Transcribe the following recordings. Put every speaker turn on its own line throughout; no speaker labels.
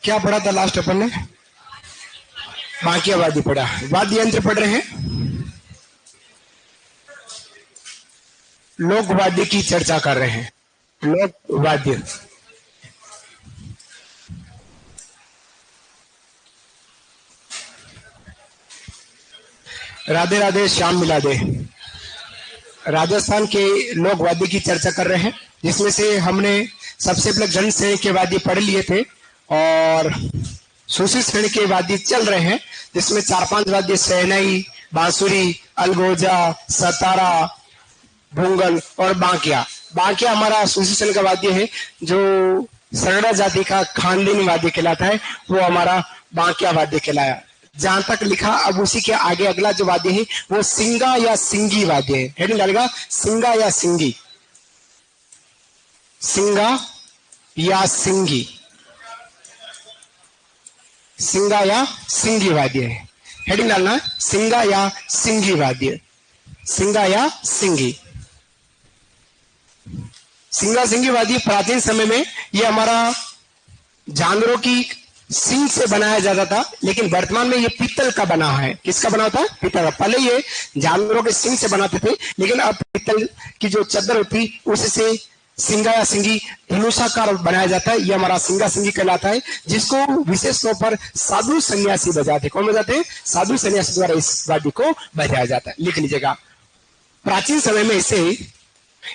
क्या पढ़ा था लास्ट अपन ने? बाकी वाद्य पढ़ा, वाद्य यंत्र पढ़ रहे हैं, लोक वाद्य की चर्चा कर रहे हैं। लोक वाद्य, राधे राधे, श्याम मिला दे। राजस्थान के लोक वाद्य की चर्चा कर रहे हैं, जिसमें से हमने सबसे पहले गण श्रेणी के वाद्य पढ़ लिए थे और सूची श्रेणी के वाद्य चल रहे हैं, जिसमें 4-5 वाद्य शहनाई, बांसुरी, अलगोजा, सतारा, भूंगल और बांकिया। बांकिया हमारा सूची श्रेणी का वाद्य है, जो सरड़ा जाति का खानदेनी वाद्य कहलाता है, वो हमारा बांकिया वाद्य कहलाया। जहां तक लिखा, अब उसी के आगे अगला जो वाद्य है वो सिंगा या सिंगी वाद्य है। हेडिंग डालेगा सिंगा या सिंगी, सिंगा या सिंगी, सिंगा या सिंगी वाद्य है। हेडिंग डालना सिंगा या सिंगी वाद्य, सिंगा या सिंगी। सिंगा सिंगी वाद्य प्राचीन समय में ये हमारा जानवरों की सिंग से बनाया जाता था, लेकिन वर्तमान में ये पीतल का बना है। किसका बना होता है? पीतल का। पहले ये जानवरों के सिंग से बनाते थे, लेकिन अब पीतल की जो चादर होती उससे सिंगा या सिंगी धनुषाकार बनाया जाता है। ये हमारा सिंगा सिंगी कहलाता है, जिसको विशेष तौर पर साधु सन्यासी बजाते। कौन बजाते हैं? साधु सन्यासी द्वारा इस वाद्य को बजाया जाता है। लिख लीजिएगा, प्राचीन समय में इसे,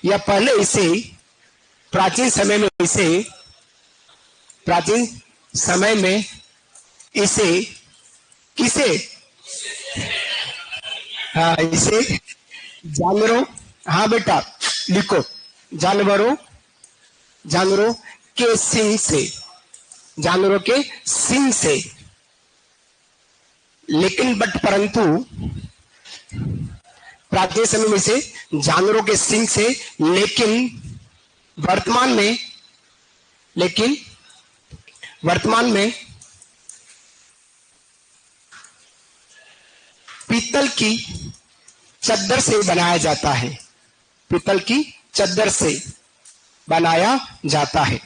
या पहले इसे, प्राचीन समय में इसे, प्राचीन समय में इसे किसे, हाँ, इसे जानवरों, हाँ बेटा लिखो, जानवरों के सिंग से, जानवरों के सिंग से, लेकिन परंतु प्राचीन समय में से जानवरों के सिंग से, लेकिन वर्तमान में पीतल की चद्दर से बनाया जाता है। पीतल की चद्दर से बनाया जाता है।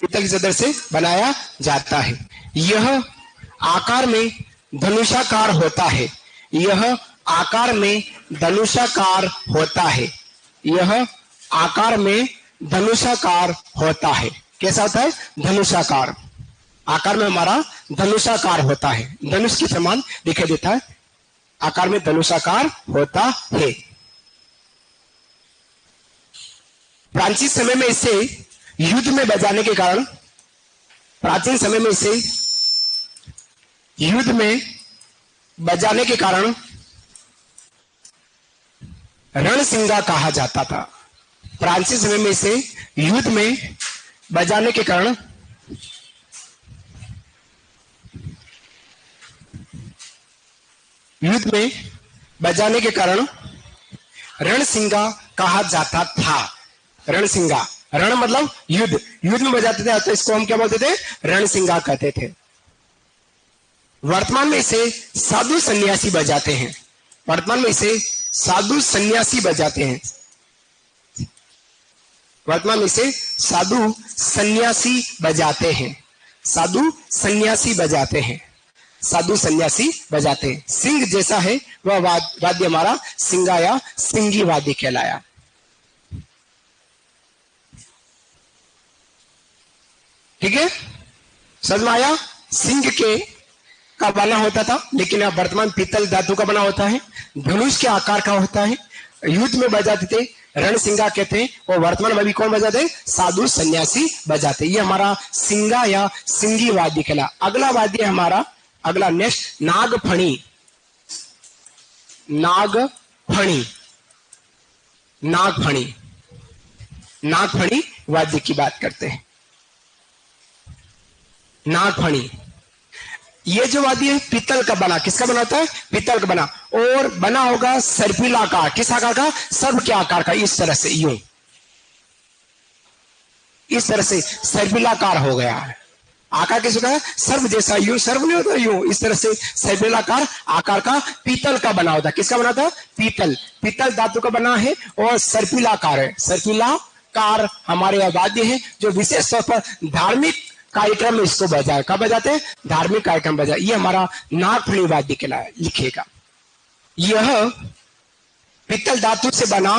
पीतल की चद्दर से बनाया जाता है। यह आकार में धनुषाकार होता है। यह आकार में धनुषाकार होता है। यह आकार में धनुषाकार होता है। कैसा होता है? धनुषाकार। आकार में हमारा धनुषाकार होता है, धनुष के समान दिखाई देता है, आकार में धनुषाकार होता है। प्राचीन समय में इसे युद्ध में बजाने के कारण, प्राचीन समय में इसे युद्ध में बजाने के कारण रणसिंगा कहा जाता था। प्राचीन समय में इसे युद्ध में बजाने के कारण रणसिंगा कहा जाता था। रणसिंगा, रण मतलब युद्ध, युद्ध में बजाते थे, तो इसको हम क्या बोलते थे? रणसिंगा कहते थे। वर्तमान में इसे साधु सन्यासी बजाते हैं। वर्तमान में इसे साधु सन्यासी बजाते हैं। वर्तमान में इसे साधु सन्यासी बजाते हैं। साधु सन्यासी बजाते हैं। साधु सन्यासी बजाते हैं। सिंह जैसा है वह वाद्य हमारा सिंगा या सिंगी वाद्य कहलाया। ठीक है, समझ में आया? सिंह के का बना होता था, लेकिन अब वर्तमान पीतल धातु का बना होता है, धनुष के आकार का होता है, युद्ध में बजाते थे, रणसिंगा कहते हैं। और वर्तमान में भी कौन बजाते? साधु सन्यासी बजाते। ये हमारा सिंगा या सिंगी वाद्य कहला। अगला वाद्य हमारा, अगला नेक्स्ट नागफणी। नागफणी, नागफणी, नागफणी वाद्य की बात करते हैं। नागफणी, ये जो वाद्य है पीतल का बना, किसका बना होता है? पीतल का बना, और बना होगा सर्पिल आकार। किस आकार का? सर्प के आकार का, इस तरह से यूं। इस तरह से सर्पिलाकार हो गया है। आकार कैसे होता है? सर्प जैसा, यूं सर्प नहीं होता, यूं इस तरह से सर्पिलाकार आकार का पीतल का बना होता है। किसका बना था? पीतल। पीतल धातु का बना है और सर्पिलाकार है। सर्पिलाकार हमारे वाद्य है जो विशेष तौर पर धार्मिक कार्यक्रम में इसको बजाए। कब बजाते हैं? धार्मिक कार्यक्रम बजाए। ये हमारा नागफणी वाद्य कहलाए। लिखेगा, यह पीतल धातु से बना,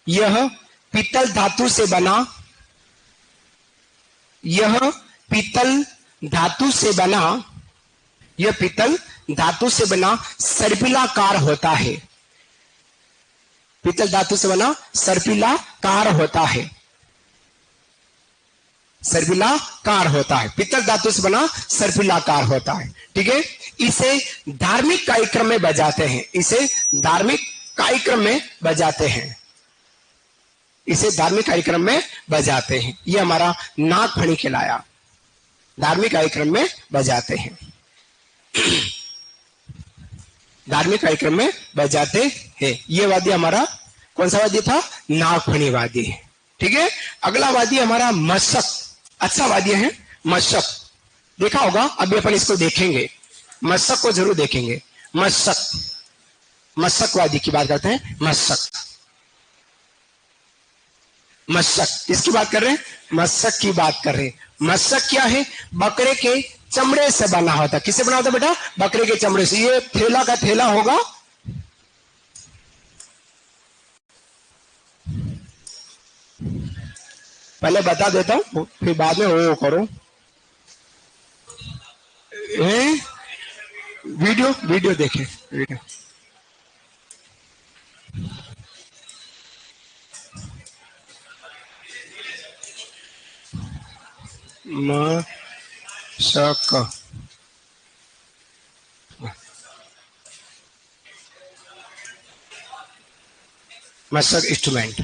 यह पीतल धातु से बना, यह पीतल धातु से बना, यह पीतल धातु से बना सर्पिलाकार होता है। पीतल धातु से बना सर्पिलाकार होता है। सर्पिलाकार होता है, पीतल धातु से बना सर्पिलाकार होता है। ठीक है, इसे धार्मिक कार्यक्रम में बजाते हैं। इसे धार्मिक कार्यक्रम में बजाते हैं। इसे धार्मिक कार्यक्रम में बजाते हैं। ये हमारा नागफणी कहलाया। धार्मिक कार्यक्रम में बजाते हैं। धार्मिक कार्यक्रम में बजाते हैं। ये वाद्य हमारा कौन सा वाद्य था? नागफणी वाद्य। ठीक है, अगला वाद्य हमारा मशक। अच्छा वाद्य है मशक, देखा होगा। अभी अपन इसको देखेंगे, मशक को जरूर देखेंगे। मशक, मशक वाद्य की बात करते हैं। मशक, मशक किसकी बात कर रहे हैं? मशक की बात कर रहे हैं। मशक क्या है? बकरे के चमड़े से बना होता। किससे बना होता बेटा? बकरे के चमड़े से। ये थैला का थैला होगा, पहले बता देता हूं फिर बाद में वो करो। वीडियो वीडियो देखें, वीडियो। मशक, मशक इंस्ट्रूमेंट,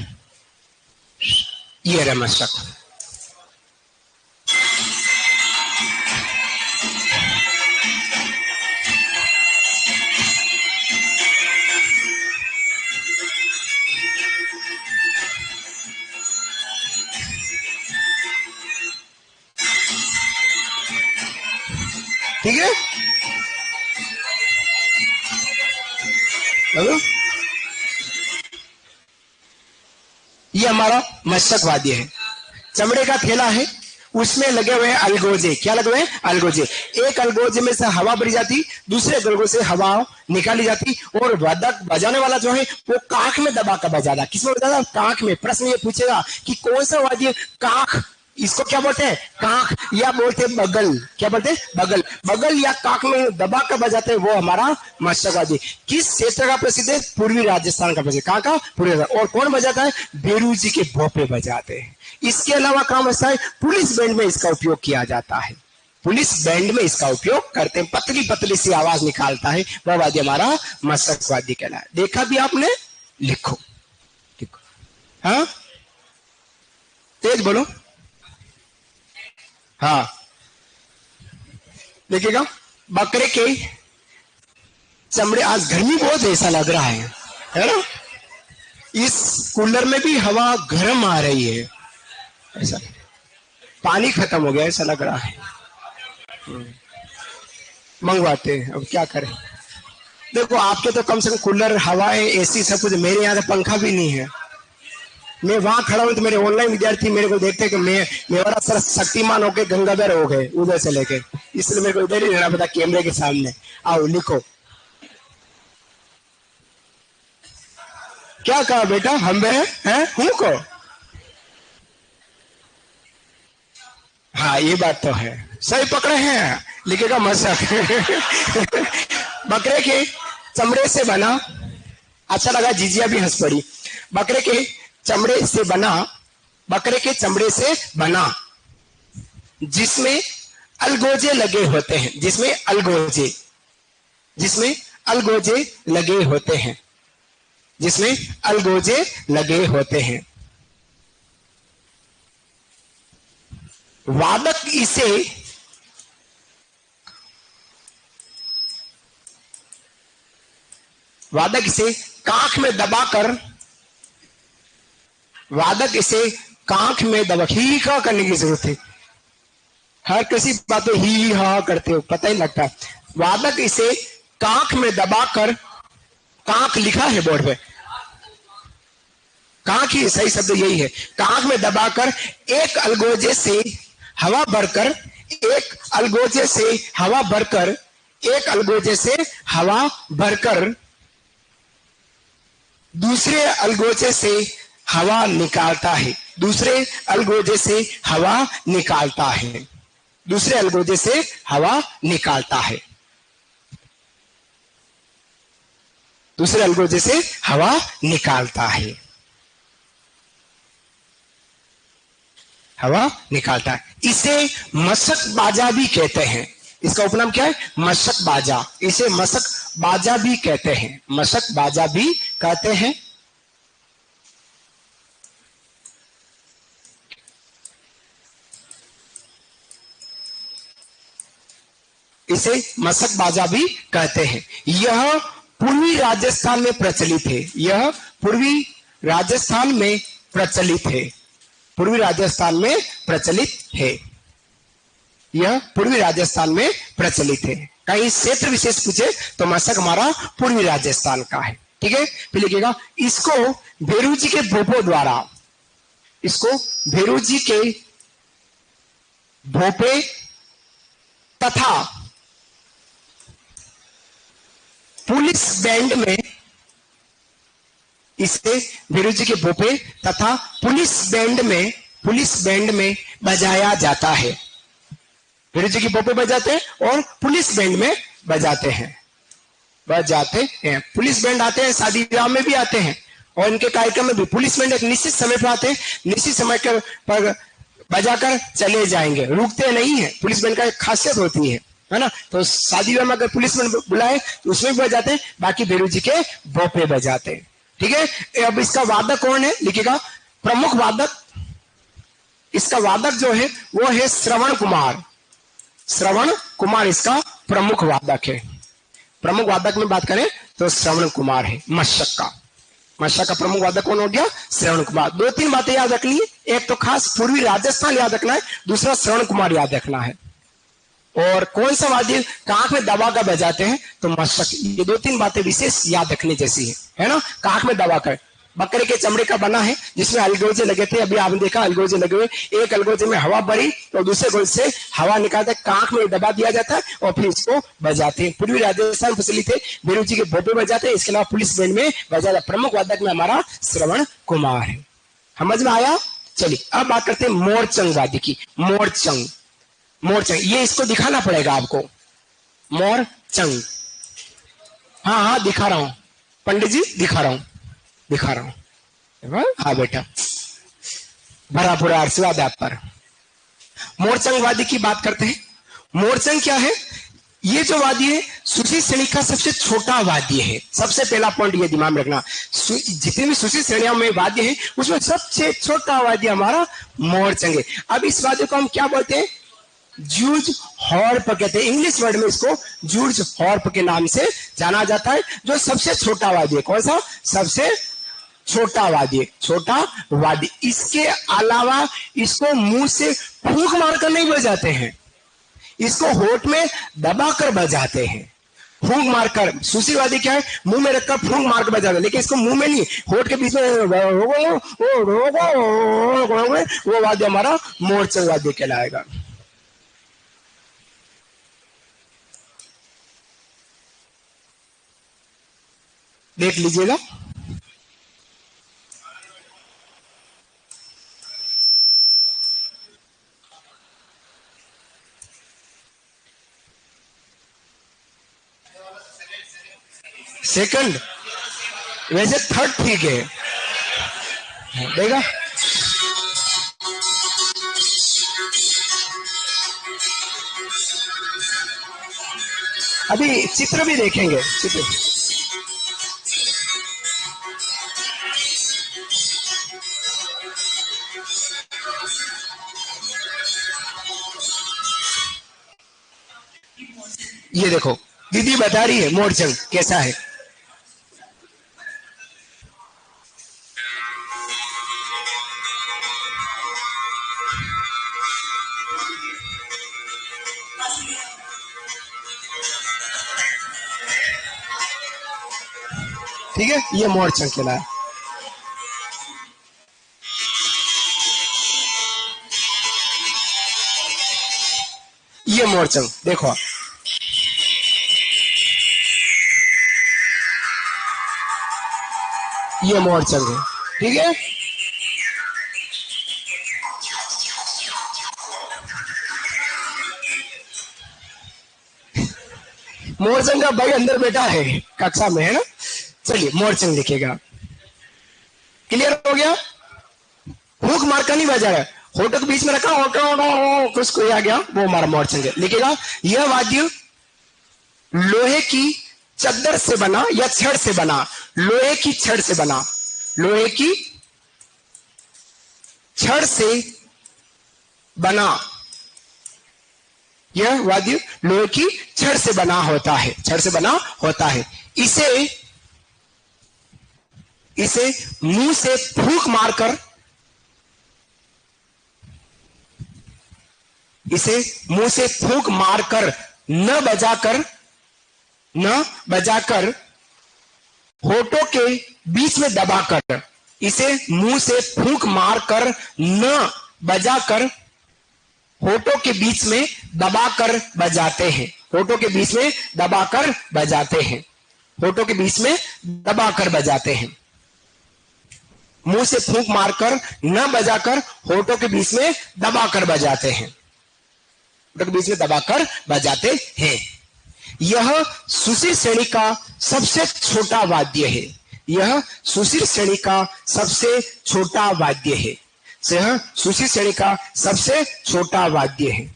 ये रहा मशक। ठीक है, हेलो, ये हमारा मशक वाद्य है। चमड़े का थैला है, उसमें लगे हुए हैं अलगोजे। क्या लगे हुए हैं? अलगोजे। एक अलगोजे में से हवा भरी जाती, दूसरे अलगोजे से हवा निकाली जाती, और वादक बजाने वाला जो है वो काख में दबा कर बजाता। किसमें बजाता? काख में। प्रश्न ये पूछेगा कि कौन सा वाद्य काख, इसको क्या बोलते हैं? काख, या बोलते हैं बगल। क्या बोलते हैं? बगल। बगल या काख में दबा कर बजाते हैं, वो हमारा मशक वाद्य। किस क्षेत्र का प्रसिद्ध है? पूर्वी राजस्थान का प्रसिद्ध। कहाँ का? पूर्वी राजस्थान। और कौन बजाता है? बेरू जी के भोपे बजाते हैं। इसके अलावा काम होता है, पुलिस बैंड में इसका उपयोग किया जाता है। पुलिस बैंड में इसका उपयोग करते हैं। पतली पतली सी आवाज निकालता है, वह वाद्य हमारा मशक वाद्य कहलाता है। देखा भी आपने? लिखो, लिखो। हाँ, तेज बोलो। हाँ, देखिएगा, बकरे के चमड़े। आज गर्मी बहुत ऐसा लग रहा है ना? इस कूलर में भी हवा गर्म आ रही है, ऐसा पानी खत्म हो गया ऐसा लग रहा है। मंगवाते हैं, अब क्या करें। देखो, आपके तो कम से कम कूलर, हवाएं, एसी सब कुछ। मेरे यहाँ तो पंखा भी नहीं है। मैं वहां खड़ा हूं तो मेरे ऑनलाइन विद्यार्थी मेरे को देखते कि मेरा सर शक्तिमान होके गंगाधर हो गए उधर से लेके, इसलिए मेरे को इधर ही रहना पड़ा कैमरे के सामने। आओ लिखो। क्या कहा बेटा? हम हैं हूं को। हाँ, ये बात तो है, सही पकड़े हैं। लिखेगा मशक। बकरे के चमड़े से बना। अच्छा लगा, जीजिया भी हंस पड़ी। बकरे के चमड़े से बना, बकरे के चमड़े से बना, जिसमें अलगोजे लगे होते हैं। जिसमें अलगोजे, जिसमें अलगोजे लगे होते हैं, जिसमें अलगोजे लगे होते हैं। वादक इसे काख में दबाकर, वादक इसे कांख में दबा, ही हा करने की जरूरत है। हर किसी बात में ही हा करते हो, पता ही लगता है। वादक इसे कांख में दबाकर, कांख लिखा है बोर्ड पे, कांख ही सही शब्द यही है, कांख में दबाकर एक अलगोजे से हवा भरकर, एक अलगोजे से हवा भरकर, एक अलगोजे से हवा भरकर दूसरे अलगोजे से हवा निकालता है, दूसरे अलगोजे से हवा निकालता है, दूसरे अलगोजे से हवा निकालता है, दूसरे अलगोजे से हवा निकालता है, हवा निकालता है। इसे मशक बाजा भी कहते हैं। इसका उपनाम क्या है? मशक बाजा। इसे मशक बाजा भी कहते हैं, मशक बाजा भी कहते हैं। इसे मशक बाजा भी कहते हैं। यह पूर्वी राजस्थान में प्रचलित है, यह पूर्वी राजस्थान में प्रचलित है, पूर्वी राजस्थान में प्रचलित है, यह पूर्वी राजस्थान में प्रचलित है। कहीं क्षेत्र विशेष पूछे तो मशक हमारा पूर्वी राजस्थान का है। ठीक है, फिर लिखिएगा, इसको भेरू जी के भोपो द्वारा, इसको भेरू जी के भोपे तथा पुलिस बैंड में, इसे भेरू जी के भोपे तथा पुलिस बैंड में बजाया जाता है। भेरू जी के भोपे बजाते हैं और पुलिस बैंड में बजाते हैं, पुलिस बैंड आते हैं, शादी विवाह में भी आते हैं और इनके कार्यक्रम में भी पुलिस बैंड एक निश्चित समय पर आते हैं, निश्चित समय पर बजाकर चले जाएंगे, रुकते नहीं है। पुलिस बैंड का एक खासियत होती है ना। तो शादी विवाह में अगर पुलिस बैंड बुलाए तो उसमें भी बजाते हैं, बाकी भेरू जी के भोपे बजाते हैं। ठीक है, अब इसका वादक कौन है? लिखिएगा, प्रमुख वादक, इसका वादक जो है वो है श्रवण कुमार। श्रवण कुमार इसका प्रमुख वादक है। प्रमुख वादक में बात करें तो श्रवण कुमार है मशक का। मशक का प्रमुख वादक कौन हो गया? श्रवण कुमार। दो तीन बातें याद रखनी है, एक तो खास पूर्वी राजस्थान याद रखना है, दूसरा श्रवण कुमार याद रखना है। और कौन सा वाद्य कांख में दबा कर बजाते हैं? तो मशक। ये दो तीन बातें विशेष याद रखने जैसी है ना। कांख में दबा कर, बकरे के चमड़े का बना है जिसमें अलगोजे लगे थे, अभी आपने देखा अलगोजे लगे हुए, एक अलगोजे में हवा भरी तो दूसरे गोजे से हवा निकालते, कांख में दबा दिया जाता है और फिर इसको बजाते हैं। पूर्वी राजस्थान प्रचलित है, भेरू जी के भोपे बजाते हैं, इसके अलावा पुलिस बैंड में बजाता। प्रमुख वादक में हमारा श्रवण कुमार है। समझ में आया? चलिए अब बात करते हैं मोरचंग वाद्य की। मोरचंग, मोरचंग ये इसको दिखाना पड़ेगा आपको। मोरचंग, हाँ हाँ दिखा रहा हूं पंडित जी, दिखा रहा हूं। हाँ बेटा, भरा पूरा आशीर्वाद आप पर। मोरचंग वाद्य की बात करते हैं। मोरचंग क्या है? ये जो वाद्य है सूची श्रेणी का सबसे छोटा वाद्य है। सबसे पहला पॉइंट ये दिमाग में रखना, जितने भी सूची श्रेणियों में वाद्य है उसमें सबसे छोटा वाद्य हमारा मोरचंग है। अब इस वाद्य को हम क्या बोलते हैं? जूज हॉर्प कहते हैं। इंग्लिश वर्ड में इसको जूज हॉर्प के नाम से जाना जाता है, जो सबसे छोटा वाद्य। कौन सा? सबसे छोटा वाद्य, छोटा वाद्य। इसके अलावा इसको मुंह से फूंक मारकर नहीं बजाते हैं, इसको होठ में दबाकर बजाते हैं। फूंक मारकर, सूसी वाद्य क्या है? मुंह में रखकर फूंक मारकर बजाते हैं, लेकिन इसको मुंह में नहीं, होठ के बीच में वो वाद्य हमारा मोरचंग वाद्य कहलाएगा। देख लीजिएगा, सेकंड, वैसे थर्ड ठीक है, देगा। अभी चित्र भी देखेंगे, चित्र। ये देखो दीदी बता रही है मोरचंग कैसा है। ठीक है, ये मोरचंग कहलाया। ये मोरचंग देखो, ये मोरचंग है, ठीक है। मोरचंग का भाई अंदर बैठा है कक्षा में, है ना। चलिए मोरचंग लिखेगा, क्लियर हो गया। फूंक मार का नहीं बजा रहा है, होठों के बीच में रखा, कुछ कोई आ गया, वो हमारा मोरचंग है। लिखेगा, यह वाद्य लोहे की चद्दर से बना या छड़ से बना, लोहे की छड़ से बना, लोहे की छड़ से बना, यह वाद्य लोहे की छड़ से बना होता है, छड़ से बना होता है। इसे मुंह से फूंक मारकर, इसे मुंह से फूंक मारकर न बजाकर होठों के बीच में दबाकर, इसे मुंह से फूंक मारकर न बजाकर होठों के बीच में दबाकर बजाते हैं, होठों के बीच में दबाकर बजाते हैं, होठों के बीच में दबाकर बजाते हैं। मुंह से फूंक मारकर न बजाकर होठों के बीच में दबाकर बजाते हैं, होठों के बीच में दबाकर बजाते हैं। यह सुशील श्रेणी का सबसे छोटा वाद्य है, यह सुशील श्रेणी का सबसे छोटा वाद्य है, यह सुशील श्रेणी का सबसे छोटा वाद्य है,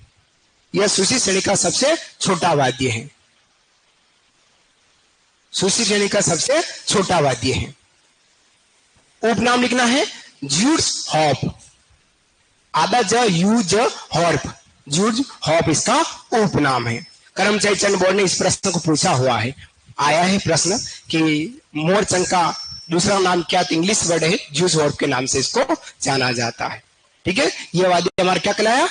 यह सुशील श्रेणी का सबसे छोटा वाद्य है, सुशील श्रेणी का सबसे छोटा वाद्य है। उपनाम लिखना है ज्यूज हॉप, आधा ज यू ज हॉर्प, ज्यूज हॉप इसका उपनाम है। कर्मचारी चयन बोर्ड ने इस प्रश्न को पूछा हुआ है, आया है प्रश्न कि मोरचंग का दूसरा नाम क्या, तो इंग्लिश वर्ड है ज्यूज हॉर्प के नाम से इसको जाना जाता है, ठीक है। यह वाद्य हमारा क्या कहलाया,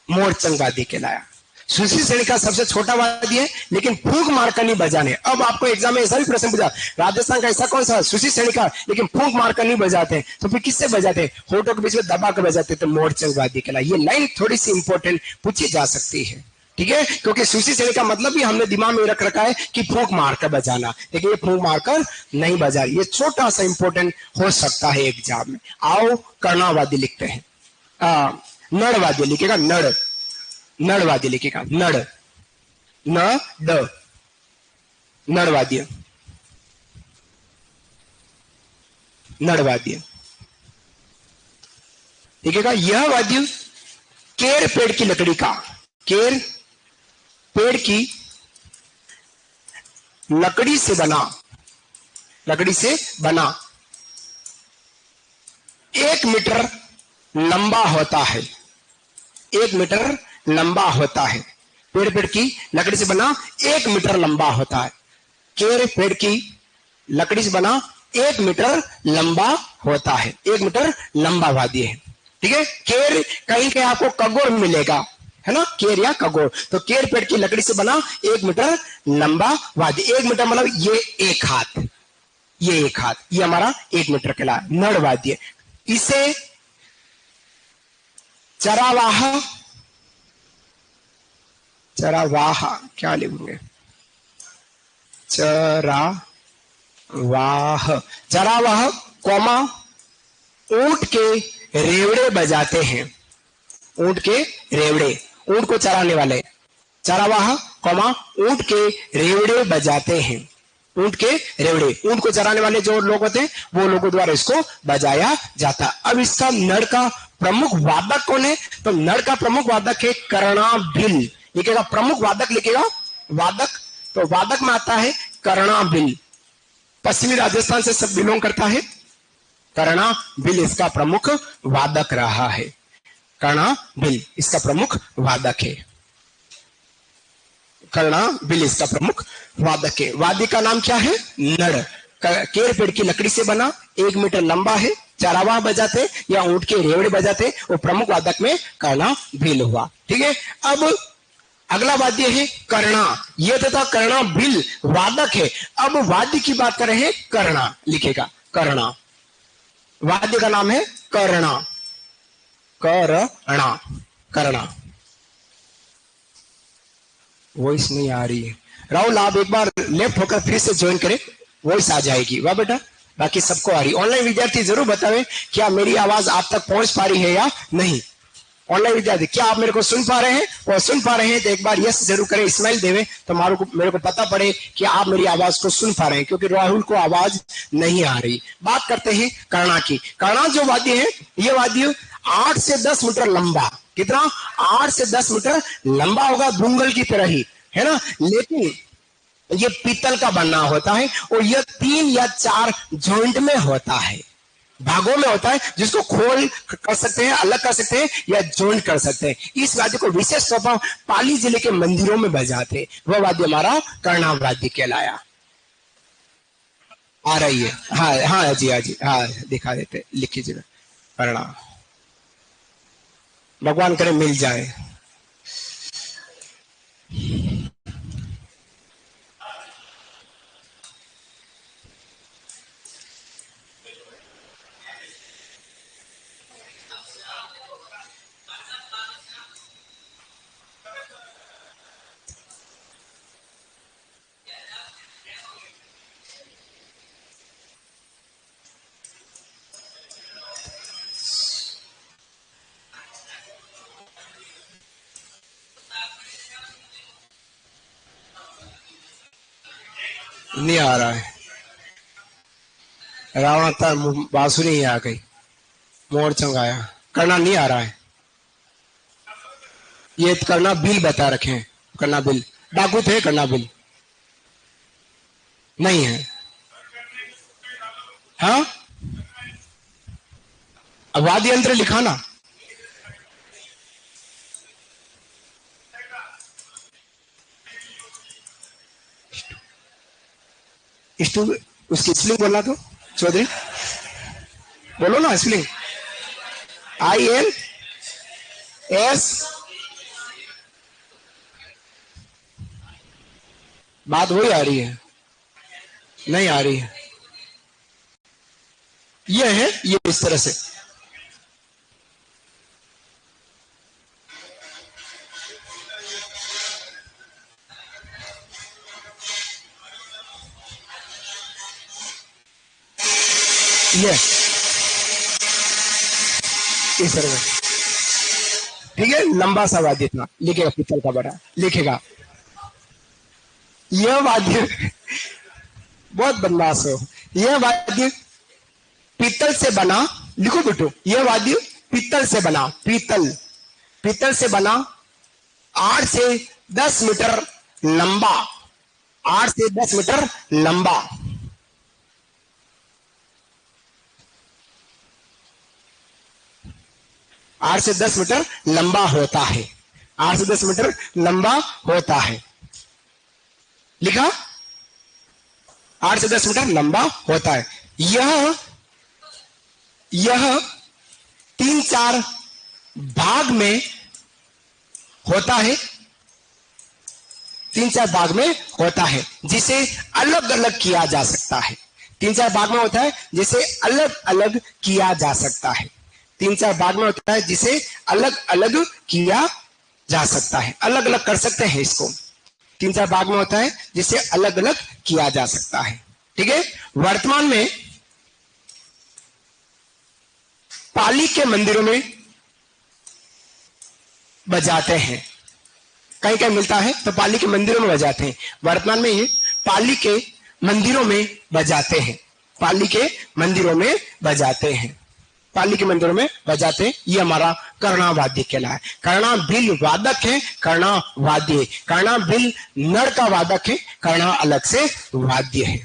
मोरचंग वाद्य कहलाया। सुशील श्रेणी का सबसे छोटा वाद्य है, लेकिन फूंक मारकर नहीं बजाने। अब आपको एग्जाम में ऐसा भी प्रश्न पूछा, राजस्थान का ऐसा कौन सा सुशील श्रेणी का लेकिन फूंक मारकर नहीं बजाते, तो फिर किससे बजाते, होठों के बीच में दबा कर बजाते, तो मोरचंग वाद्य कहलाया। ये लाइन थोड़ी सी इंपॉर्टेंट पूछी जा सकती है, ठीक है, क्योंकि सुशील श्रेणी का मतलब भी हमने दिमाग में रख रखा है कि फूंक मारकर बजाना, लेकिन ये फूंक मारकर नहीं बजा, ये छोटा सा इंपॉर्टेंट हो सकता है एग्जाम में। आओ कर्णावाद्य लिखते हैं, नड़ वाद्य लिखेगा, नड़, नड़ वाद्य लिखेगा, नड़, न ड, नड़ वाद्य, नड़ वाद्य लिखेगा। यह वाद्य केर पेड़ की लकड़ी का, केर पेड़ की लकड़ी से बना, लकड़ी से बना 1 मीटर लंबा होता है, 1 मीटर लंबा होता है। पेड़ की लकड़ी से बना 1 मीटर लंबा होता है, केर पेड़ की लकड़ी से बना 1 मीटर लंबा होता है, 1 मीटर लंबा वाद्य है, ठीक है। केर कहीं के आपको कगोर मिलेगा, है ना, केर या कगोर, तो केर पेड़ की लकड़ी से बना 1 मीटर लंबा वाद्य, 1 मीटर मतलब ये 1 हाथ, ये 1 हाथ, ये हमारा 1 मीटर कहलाया, नड़ वाद्य। इसे चरावाह, चरावाह क्या लिखेंगे, चरावाह, चरावाह कौमा ऊंट के रेवड़े बजाते हैं, ऊंट के रेवड़े, ऊंट को चराने वाले, चरावाह कौमा ऊंट के रेवड़े बजाते हैं, ऊंट के रेवड़े, ऊंट को चराने वाले जो लोग होते हैं वो लोगों द्वारा इसको बजाया जाता है। अब इसका नड़ का प्रमुख वादक कौन है, तो नड़ का प्रमुख वादक है कर्णाभिल, लिखेगा प्रमुख वादक, लिखेगा वादक, तो वादक में आता है कर्णाभिल, पश्चिमी राजस्थान से सब बिलोंग करता है, कर्णाभिल इसका प्रमुख वादक रहा है, कर्णाभिल इसका प्रमुख वादक है, कर्णाभिल इसका प्रमुख वादक है। वाद्य का नाम क्या है, नड़, केर पेड़ की लकड़ी से बना, 1 मीटर लंबा है, चरावाह बजाते या ऊंट के रेवड़े बजाते, वो प्रमुख वादक में कर्णाभिल हुआ, ठीक है। अब अगला वाद्य है कर्णा। यह तथा कर्णा बिल वादक है। अब वाद्य की बात कर रहे हैं, कर्णा लिखेगा, कर्णा। वाद्य का नाम है कर्णा, कर्णा, कर्णा। वॉइस नहीं आ रही है राहुल, आप एक बार लेफ्ट होकर फिर से ज्वाइन करें, वॉइस आ जाएगी। वाह बेटा, बाकी सबको आ रही। ऑनलाइन विद्यार्थी जरूर बतावें क्या मेरी आवाज आप तक पहुंच पा रही है या नहीं। ऑनलाइन विद्यार्थी क्या आप मेरे को सुन पा रहे हैं? और सुन पा रहे हैं तो एक बार यस जरूर करें, स्माइल देवें, तो मेरे को पता पड़े कि आप मेरी आवाज को सुन पा रहे हैं, क्योंकि राहुल को आवाज नहीं आ रही। बात करते हैं कर्णा की। कर्णा जो वाद्य है, ये वाद्य 8 से 10 मीटर लंबा, कितना? 8 से 10 मीटर लंबा होगा, बुंगल की तरह ही, है ना। लेकिन ये पीतल का बनना होता है और यह 3 या 4 जॉइंट में होता है, भागों में होता है, जिसको खोल कर सकते हैं, अलग कर सकते हैं या जॉइंट कर सकते हैं। इस वाद्य को विशेष तौर पर पाली जिले के मंदिरों में बजाते हैं। वह वाद्य हमारा कर्णा वाद्य कहलाया। आ रही है? हाँ हाँ जी, हाँ जी, हाँ दिखा देते, लिख लीजिएगा कर्णा। भगवान करे मिल जाए। नहीं आ रहा है, रावण था, बांसुरी आ गई, मोर चंगाया, करना नहीं आ रहा है। ये करना बिल बता रखे हैं, करना बिल डाकू थे, करना बिल नहीं है। हाँ, वाद्य यंत्र लिखा ना, उसकी स्पेलिंग बोलना तो चौधरी, बोलो ना स्पेलिंग। INS, बात वही आ रही है, नहीं आ रही है। ये है, ये इस तरह से ये इस तरह से, ठीक है। लंबा सा वाद्य था, लिखेगा पीतल का बड़ा, लिखेगा। यह वाद्य बहुत बदमाश हो। यह वाद्य पीतल से बना, लिखो बेटो, यह वाद्य पीतल से बना, पीतल, पीतल से बना, 8 से 10 मीटर लंबा, 8 से 10 मीटर लंबा, 8 से 10 मीटर लंबा होता है, 8 से 10 मीटर लंबा होता है, लिखा। 8 से 10 मीटर लंबा होता है। यह 3-4 भाग में होता है, 3-4 भाग में होता है, जिसे अलग अलग किया जा सकता है। 3-4 भाग में होता है जिसे अलग अलग किया जा सकता है। 3-4 भाग में होता है जिसे अलग अलग किया जा सकता है, अलग अलग कर सकते हैं इसको। 3-4 भाग में होता है जिसे अलग अलग किया जा सकता है, ठीक है। वर्तमान में पाली के मंदिरों में बजाते हैं, कहीं कहीं मिलता है तो पाली के मंदिरों में बजाते हैं। वर्तमान में ये पाली के मंदिरों में बजाते हैं, पाली के मंदिरों में बजाते हैं, पाली के मंदिरों में बजाते हैं। ये हमारा कर्णा वाद्य कहलाए। कर्णा बिल वादक है, कर्णा वाद्य, कर्णा बिल नर का वादक है, कर्णा अलग से वाद्य है,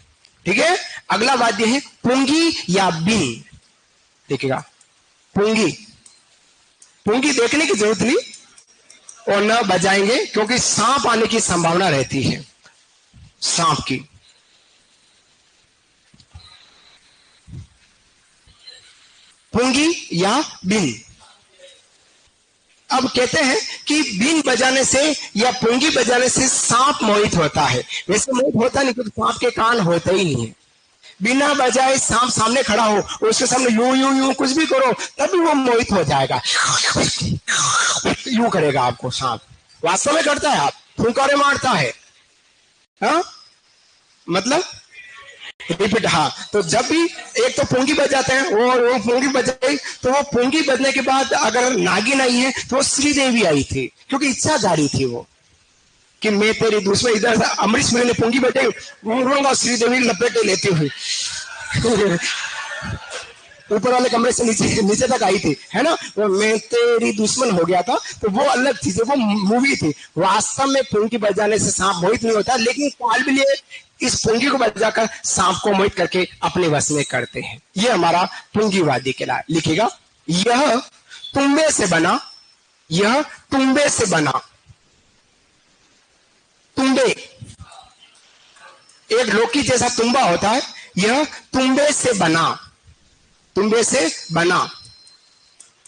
ठीक है। अगला वाद्य है पुंगी या बिल, देखिएगा पुंगी। पुंगी देखने की जरूरत नहीं और न बजाएंगे, क्योंकि सांप आने की संभावना रहती है, सांप की। पुंगी या बिन। अब कहते हैं कि बीन बजाने से या पुंगी बजाने से सांप मोहित होता है। वैसे मोहित होता नहीं, क्योंकि सांप के कान होते ही नहीं है। बिना बजाए सांप सामने खड़ा हो, उसके सामने यूं यूं यूं कुछ भी करो, तभी वो मोहित हो जाएगा। यूं करेगा आपको सांप, वास्तव में करता है, आप फुंकारे मारता है। हाँ मतलब रिपीट। हाँ, तो जब भी एक तो पुंगी बजाते हैं, वो पुंगी बजाई, तो वो पुंगी बजने के बाद अगर नागिन आई है तो वो श्रीदेवी आई थी, क्योंकि इच्छा जारी थी वो कि मैं तेरी दुश्मन। इधर अमरीश पुरी ने पुंगी बजाई, श्रीदेवी लपेटे लेती हुई ऊपर वाले कमरे से नीचे तक आई थी, है ना। वो मैं तेरी दुश्मन हो गया था, तो वो अलग चीज है, वो मूवी थी। वास्तव में पुंगी बजाने से सांप मोहित नहीं होता, लेकिन कालबेलिया इस पुंगी को बजाकर सांप को मोहित करके अपने वश में करते हैं। ये हमारा पुंगीवादी कहलाता है। लिखेगा, यह तुम्बे से बना, यह तुम्बे से बना। तुम्बे एक लौकी जैसा तुम्बा होता है, यह तुम्बे से बना, तुम्बे से बना,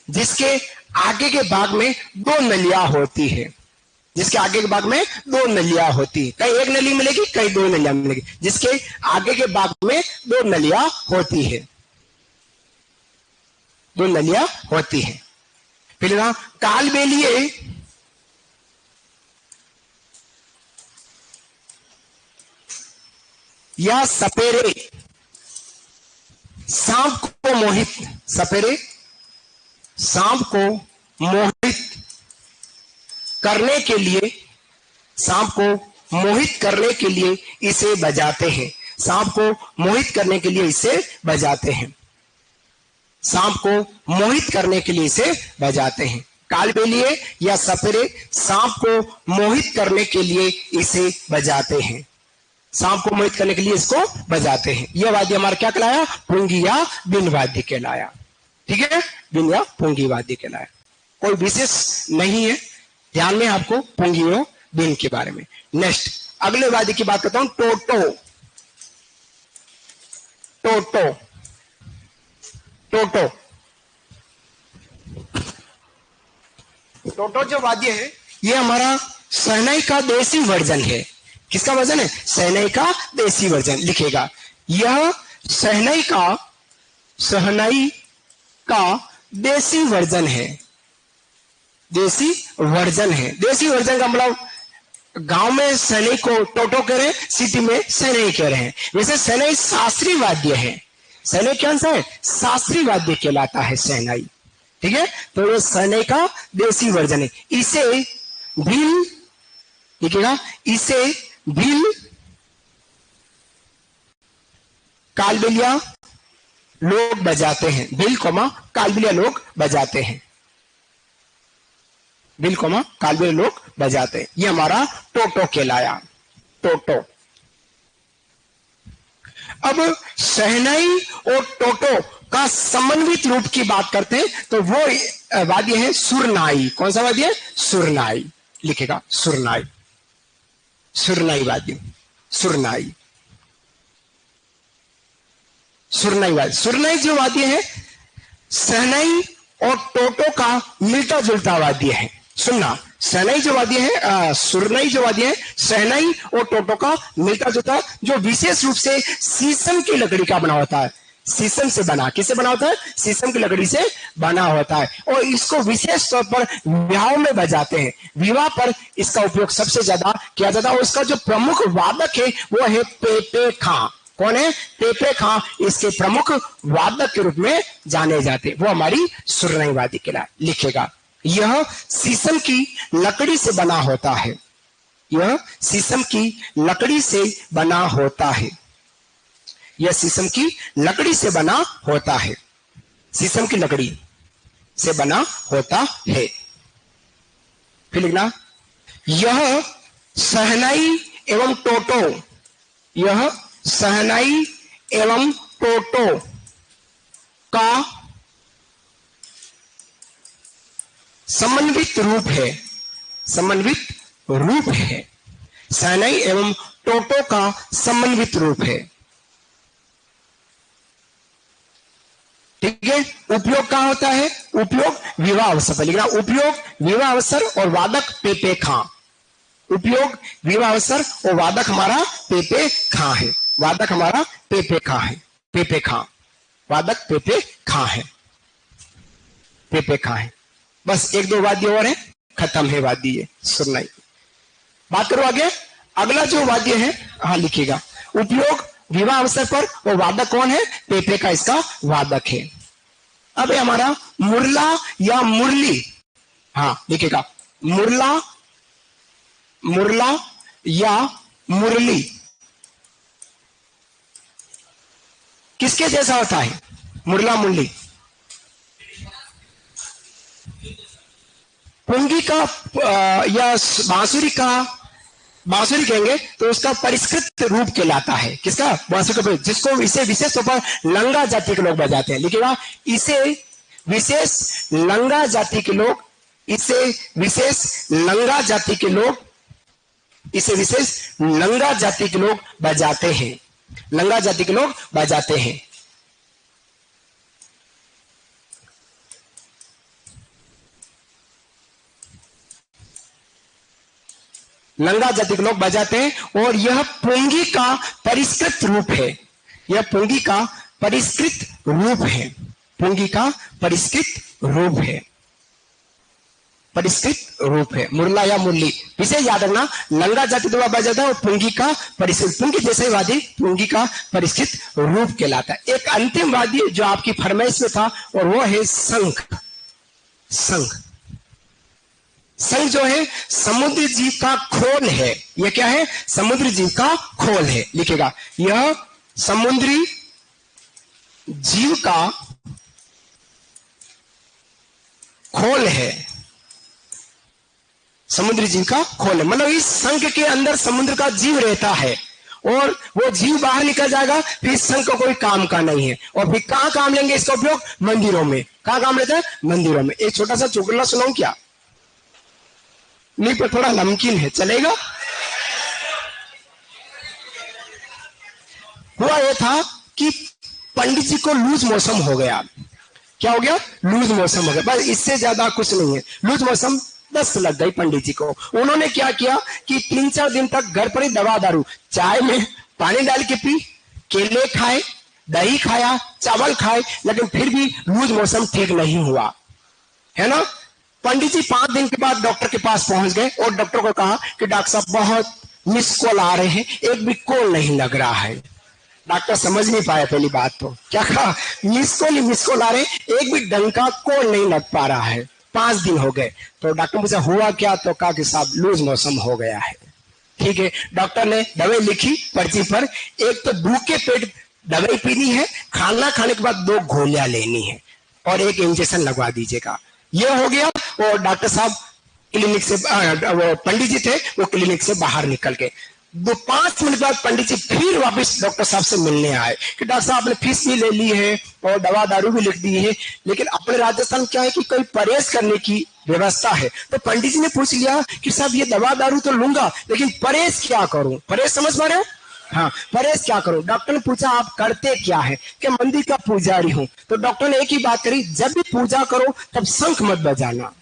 जिसके आगे के भाग में 2 नलियां होती है, जिसके आगे के भाग में 2 नलियां होती है। कहीं एक नली मिलेगी, कहीं 2 नलियां मिलेगी, जिसके आगे के भाग में 2 नलियां होती है, 2 नलियां होती है। फिर ना कालबेलिए या सपेरे सांप को मोहित, सपेरे सांप को मोहित करने के लिए, सांप को मोहित करने के लिए इसे बजाते हैं। सांप को मोहित करने के लिए इसे बजाते हैं, सांप को मोहित करने के लिए इसे बजाते हैं। कालबेलिए या सपेरे सांप को मोहित करने के लिए इसे बजाते हैं, सांप को मोहित करने के लिए इसको बजाते हैं। यह वाद्य हमारा क्या कहलाया? पुंगी या बिन वाद्य कहलाया। ठीक है, बिन या पुंगी वाद्य कहलाया। कोई विशेष नहीं है, ध्यान में आपको पुंगी और बिन के बारे में। नेक्स्ट अगले वाद्य की बात करता हूं, टोटो। टोटो, टोटो, टोटो जो वाद्य है, ये हमारा शहनाई का देसी वर्जन है। किसका वर्जन है? शहनाई का देसी वर्जन। लिखेगा, यह शहनाई का देसी वर्जन है, देसी वर्जन है। देसी वर्जन का मतलब गांव में शहनाई को टोटो कह रहे हैं, सिटी में शहनाई कह रहे हैं। वैसे शहनाई शास्त्रीय वाद्य है। शहनाई कौन सा है? शास्त्रीय वाद्य कहलाता है शहनाई। ठीक है, तो ये शहनाई का देसी वर्जन है। इसे भील, लिखेगा, इसे भील कालबेलिया लोग बजाते हैं। भील कोमा कालबेलिया लोग बजाते हैं, भील कोमा कालबेलिया लोग बजाते हैं। ये हमारा टोटो कहलाया, टोटो। अब शहनाई और टोटो का समन्वित रूप की बात करते हैं, तो वो वाद्य है सुरनाई। कौन सा वाद्य है? सुरनाई। लिखेगा, सुरनाई, सुरनाई वाद्य, सुरनाई, सुरनाई वाद्य। सुरनाई जो वाद्य है, शहनाई और टोटो का मिलता जुलता वाद्य है। सुनना, शहनाई जो वाद्य है, सुरनाई जो वाद्य है, शहनाई और टोटो का मिलता जुलता, जो विशेष रूप से शीशम की लकड़ी का बना होता है। शीशम से बना, किससे बना होता है? शीशम की लकड़ी से बना होता है। और इसको विशेष तौर पर विवाहों में बजाते हैं। विवाह पर इसका उपयोग सबसे ज्यादा किया जाता है। और इसका जो प्रमुख वादक है वो है पेपे खां। कौन है? पेपे खां इसके प्रमुख वादक के रूप में जाने जाते हैं। वो हमारी सुरनाई वाद्य कहलाए। लिखेगा, यह शीशम की लकड़ी से बना होता है, यह शीशम की लकड़ी से बना होता है, यह शीशम की लकड़ी से बना होता है, शीशम की लकड़ी से बना होता है। फिर लिखना, यह शहनाई एवं टोटो, यह शहनाई एवं टोटो का समन्वित रूप है, समन्वित रूप है। शहनाई एवं टोटो का समन्वित रूप है। ठीक है। उपयोग कहाँ होता है? उपयोग विवाह अवसर पर लिखना, उपयोग विवाह अवसर और वादक पे पे खां। उपयोग विवाह अवसर और वादक हमारा पे पे खां है। वादक हमारा पे पे खां है। पे पे खां, वादक पे पे खां है। पे पे खां है। बस एक दो वाद्य और है, खत्म है वाद्य, ये सुनना ही। बात करो आगे। अगला जो वाद्य है, हाँ लिखिएगा, उपयोग विवाह अवसर पर और वादक कौन है? पेपे का इसका वादक है। अब है हमारा मुरला या मुरली, हाँ लिखिएगा, मुरला, मुरला या मुरली किसके जैसा होता है? मुरला मुरली पुंगी का या बांसुरी का, बांसुरी कहेंगे तो उसका परिष्कृत रूप कहलाता है। किसका? बांसुरी का, जिसको इसे विशेष तौर पर लंगा जाति के लोग बजाते हैं। लिखिएगा, इसे विशेष लंगा जाति के लोग, इसे विशेष लंगा जाति के लोग, इसे विशेष लंगा जाति के लोग बजाते हैं। लंगा जाति के लोग बजाते हैं। लंगा जाति के लोग बजाते हैं और यह पुंगी का परिष्कृत रूप है। यह पुंगी का परिष्कृत रूप है। पुंगी का परिष्कृत रूप है। परिष्कृत रूप है मुरला या मुरली। इसे याद रखना, लंगा जाति द्वारा बजाता है और पुंगी का परिष्कृत, पुंगी जैसे वाद्य पुंगी का परिष्कृत रूप कहलाता है। एक अंतिम वाद्य जो आपकी फरमाइश में था और वो है शंख। शंख, शंख जो है समुद्र जीव का खोल है। यह क्या है? समुद्र जीव का खोल है। लिखेगा, यह समुद्री जीव का खोल है। समुद्री जीव का खोल है, मतलब इस शंख के अंदर समुद्र का जीव रहता है और वो जीव बाहर निकल जाएगा, फिर शंख का कोई काम का नहीं है। और फिर कहां काम लेंगे इसका उपयोग? मंदिरों में। कहां काम लेते हैं? मंदिरों में। एक छोटा सा चुटकुला सुनाऊं क्या? नहीं, पर थोड़ा नमकीन है, चलेगा? हुआ यह था कि पंडित जी को लूज मौसम हो गया। क्या हो गया? लूज मौसम हो गया, बस इससे ज्यादा कुछ नहीं है। लूज मौसम, दस्त लग गई पंडित जी को। उन्होंने क्या किया कि 3-4 दिन तक घर पर ही दवा दारू, चाय में पानी डाल के पी, केले खाए, दही खाया, चावल खाए, लेकिन फिर भी लूज मौसम ठीक नहीं हुआ, है ना। पंडित जी 5 दिन के बाद डॉक्टर के पास पहुंच गए और डॉक्टर को कहा कि डॉक्टर साहब बहुत मिस कॉल आ रहे हैं, एक भी कॉल नहीं लग रहा है। डॉक्टर समझ नहीं पाया पहली बात तो। क्या कहा? मिस कॉल आ रहे, एक भी ढंग का कॉल नहीं लग पा रहा है। 5 दिन हो गए। तो डॉक्टर मुझे हुआ क्या? तो कहा कि साहब लूज मौसम हो गया है। ठीक है, डॉक्टर ने दवाई लिखी पर्ची पर। एक तो भूखे पेट दवाई पीनी है, खाना खाने के बाद 2 गोलियां लेनी है और एक इंजेक्शन लगवा दीजिएगा। ये हो गया और डॉक्टर साहब क्लिनिक से, वो पंडित जी थे, वो क्लिनिक से बाहर निकल गए। 5 मिनट बाद पंडित जी फिर वापस डॉक्टर साहब से मिलने आए कि डॉक्टर साहब आपने फीस भी ले ली है और दवा दारू भी लिख दी है, लेकिन अपने राजस्थान क्या है कि कोई परहेज करने की व्यवस्था है। तो पंडित जी ने पूछ लिया कि साहब ये दवा दारू तो लूंगा, लेकिन परहेज क्या करूं? परहेज समझ पा रहे हो? हाँ, परहेज क्या करूं? डॉक्टर ने पूछा आप करते क्या है? कि मंदिर का पुजारी हूं। तो डॉक्टर ने एक ही बात करी, जब भी पूजा करो तब शंख मत बजाना।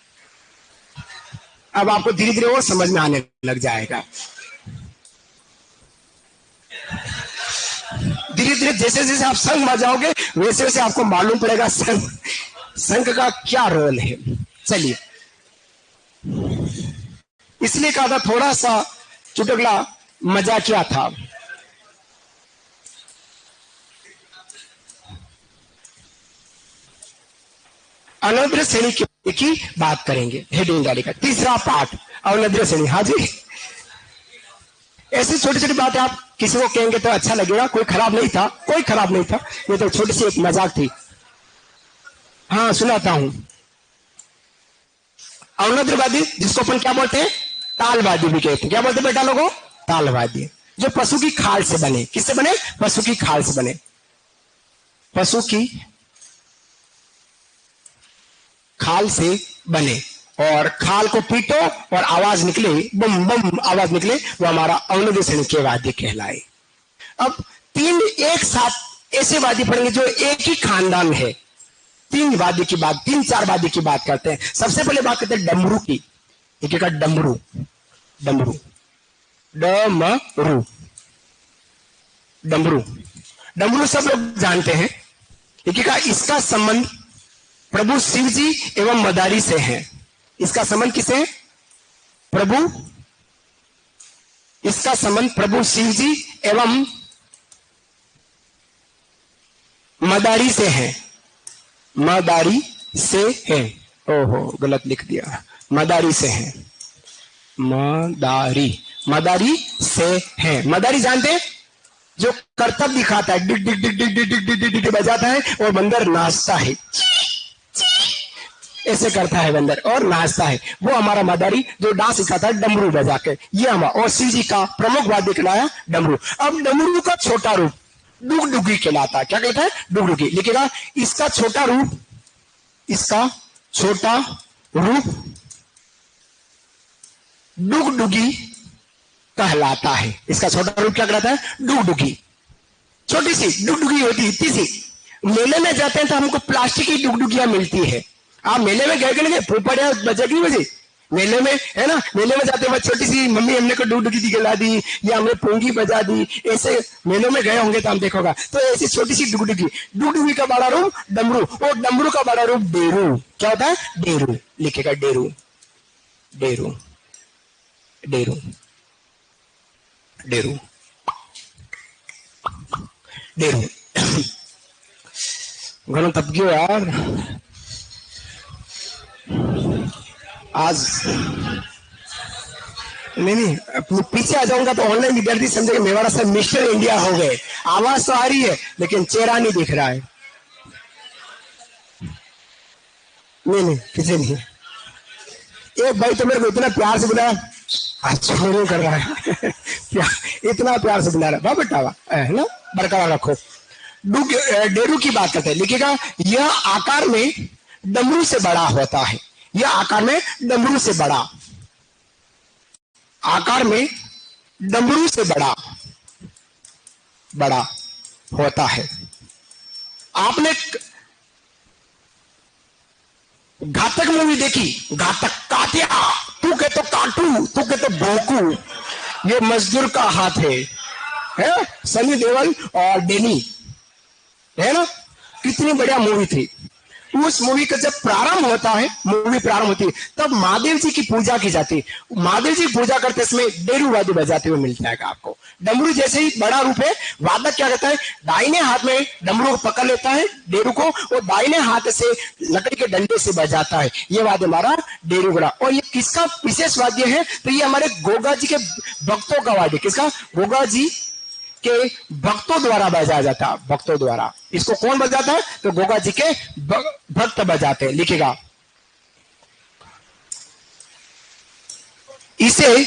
अब आपको धीरे धीरे और समझ में आने लग जाएगा। धीरे धीरे जैसे जैसे आप शंख बजाओगे वैसे वैसे आपको मालूम पड़ेगा शंख का क्या रोल है। चलिए, इसलिए कहा था थोड़ा सा चुटकुला मजा क्या था। अनद्र श्रेणी की बात करेंगे। हेडिंग डालेगा तीसरा पाठ अवनद्र श्रेणी। हाँ जी, ऐसी छोटी छोटी बातें आप किसी को कहेंगे तो अच्छा लगेगा। कोई खराब नहीं था, कोई खराब नहीं था, ये तो छोटी सी एक मजाक थी। हाँ, सुनाता हूं। अवनद्रवादी जिसको अपन क्या बोलते हैं? तालवादी भी कहते हैं। क्या बोलते हैं बेटा लोगों? तालवादी। जो पशु की खाल से बने। किससे बने? पशु की खाल से बने। पशु की खाल से बने और खाल को पीटो और आवाज निकले, बम बम आवाज निकले, वो हमारा अवनद्र श्रेणी के वाद्य कहलाए। अब 3 एक साथ ऐसे वाद्य पढ़ेंगे जो एक ही खानदान है। तीन वाद्य की बात, तीन चार वाद्य की बात करते हैं। सबसे पहले बात करते हैं डमरू की। एक एक का डमरू, डमरू, डमरू, डमरू, डमरू सब लोग जानते हैं। एक एक का इसका संबंध प्रभु शिव जी एवं मदारी से है। इसका संबंध किसे है? प्रभु, इसका संबंध प्रभु शिव जी एवं मदारी से है। मदारी से है, ओहो गलत लिख दिया, मदारी से है, मदारी, मदारी से है। मदारी जानते हैं? जो करतब दिखाता है, डिग डिग डिग डिग डिग डिग डिग डिग डिग बजाता है और बंदर नाचता है, ऐसे करता है बंदर और नाचता है, वो हमारा मदारी जो डांस सिखाता है डमरू बजा के। ये हमारा और शिव जी का प्रमुख वाद्य कहलाया डमरू। अब डमरू का छोटा रूप डुगडुगी कहलाता है। क्या कहता है? डुगडुगी। लिखेगा इसका छोटा रूप, इसका छोटा रूप डुगडुगी कहलाता है। इसका छोटा रूप क्या कहलाता है? डुगडुगी। छोटी सी डुगडुगी होती है, इतनी सी। मेले में जाते हैं तो हमको प्लास्टिक की डुगडुगियां मिलती है। आप मेले में गए कि नहीं? पोपड़िया बजेगी बजे मेले में, है ना? मेले में जाते हैं छोटी सी, मम्मी हमने को डुगडुगी दिखला दी या हमने पोंगी बजा दी, ऐसे मेलों में गए होंगे तो हम देखोगा। तो ऐसी छोटी सी डुगडुगी, डुगडुगी का बड़ा रूप डमरू, और डमरू का बड़ा रूप डेरू। क्या होता है? डेरू। लिखेगा डेरू, डेरू, डेरू, डेरू, डेरू। घणो तप गयो यार आज। नहीं, अपने पीछे आ जाऊंगा तो ऑनलाइन विद्यार्थी समझेगा मेवाड़ा से मिस्टर इंडिया हो गए। आवाज तो आ रही है लेकिन चेहरा नहीं दिख रहा है। नहीं किसी नहीं। एक भाई तो मेरे को इतना प्यार से बुलाया, छोड़ो कर रहा है इतना प्यार से बुला रहा है, बेटा है ना, बरकरार रखो। डेरू की बात करते हैं। लिखिएगा यह आकार में डमरू से बड़ा होता है। यह आकार में डमरू से बड़ा, आकार में डमरू से बड़ा बड़ा होता है। आपने घातक मूवी देखी? घातक, काटिया, तू के तो काटू, तू के तो भोंकू, ये मजदूर का हाथ है सनी देओल और डेनी, है ना? कितनी बढ़िया मूवी थी। उस मूवी का जब प्रारंभ होता है, मूवी प्रारंभ होती है, तब महादेव जी की पूजा की जाती है। महादेव जी की पूजा करते समय डेरू वाद्य बजाते हुए मिल जाएगा आपको। डमरू जैसे ही बड़ा रूप है, वादक क्या करता है? दाहिने हाथ में डमरू को पकड़ लेता है, डेरू को, और दाहिने हाथ से लकड़ी के डंडे से बजाता है। ये वाद्य हमारा डेरू गड़ा। और ये किसका विशेष वाद्य है? तो ये हमारे गोगा जी के भक्तों का वाद्य। किसका? गोगा जी के भक्तों द्वारा बजाया जाता है, भक्तों द्वारा। इसको कौन बजाता है? तो गोगा जी के भक्त बजाते हैं। लिखेगा इसे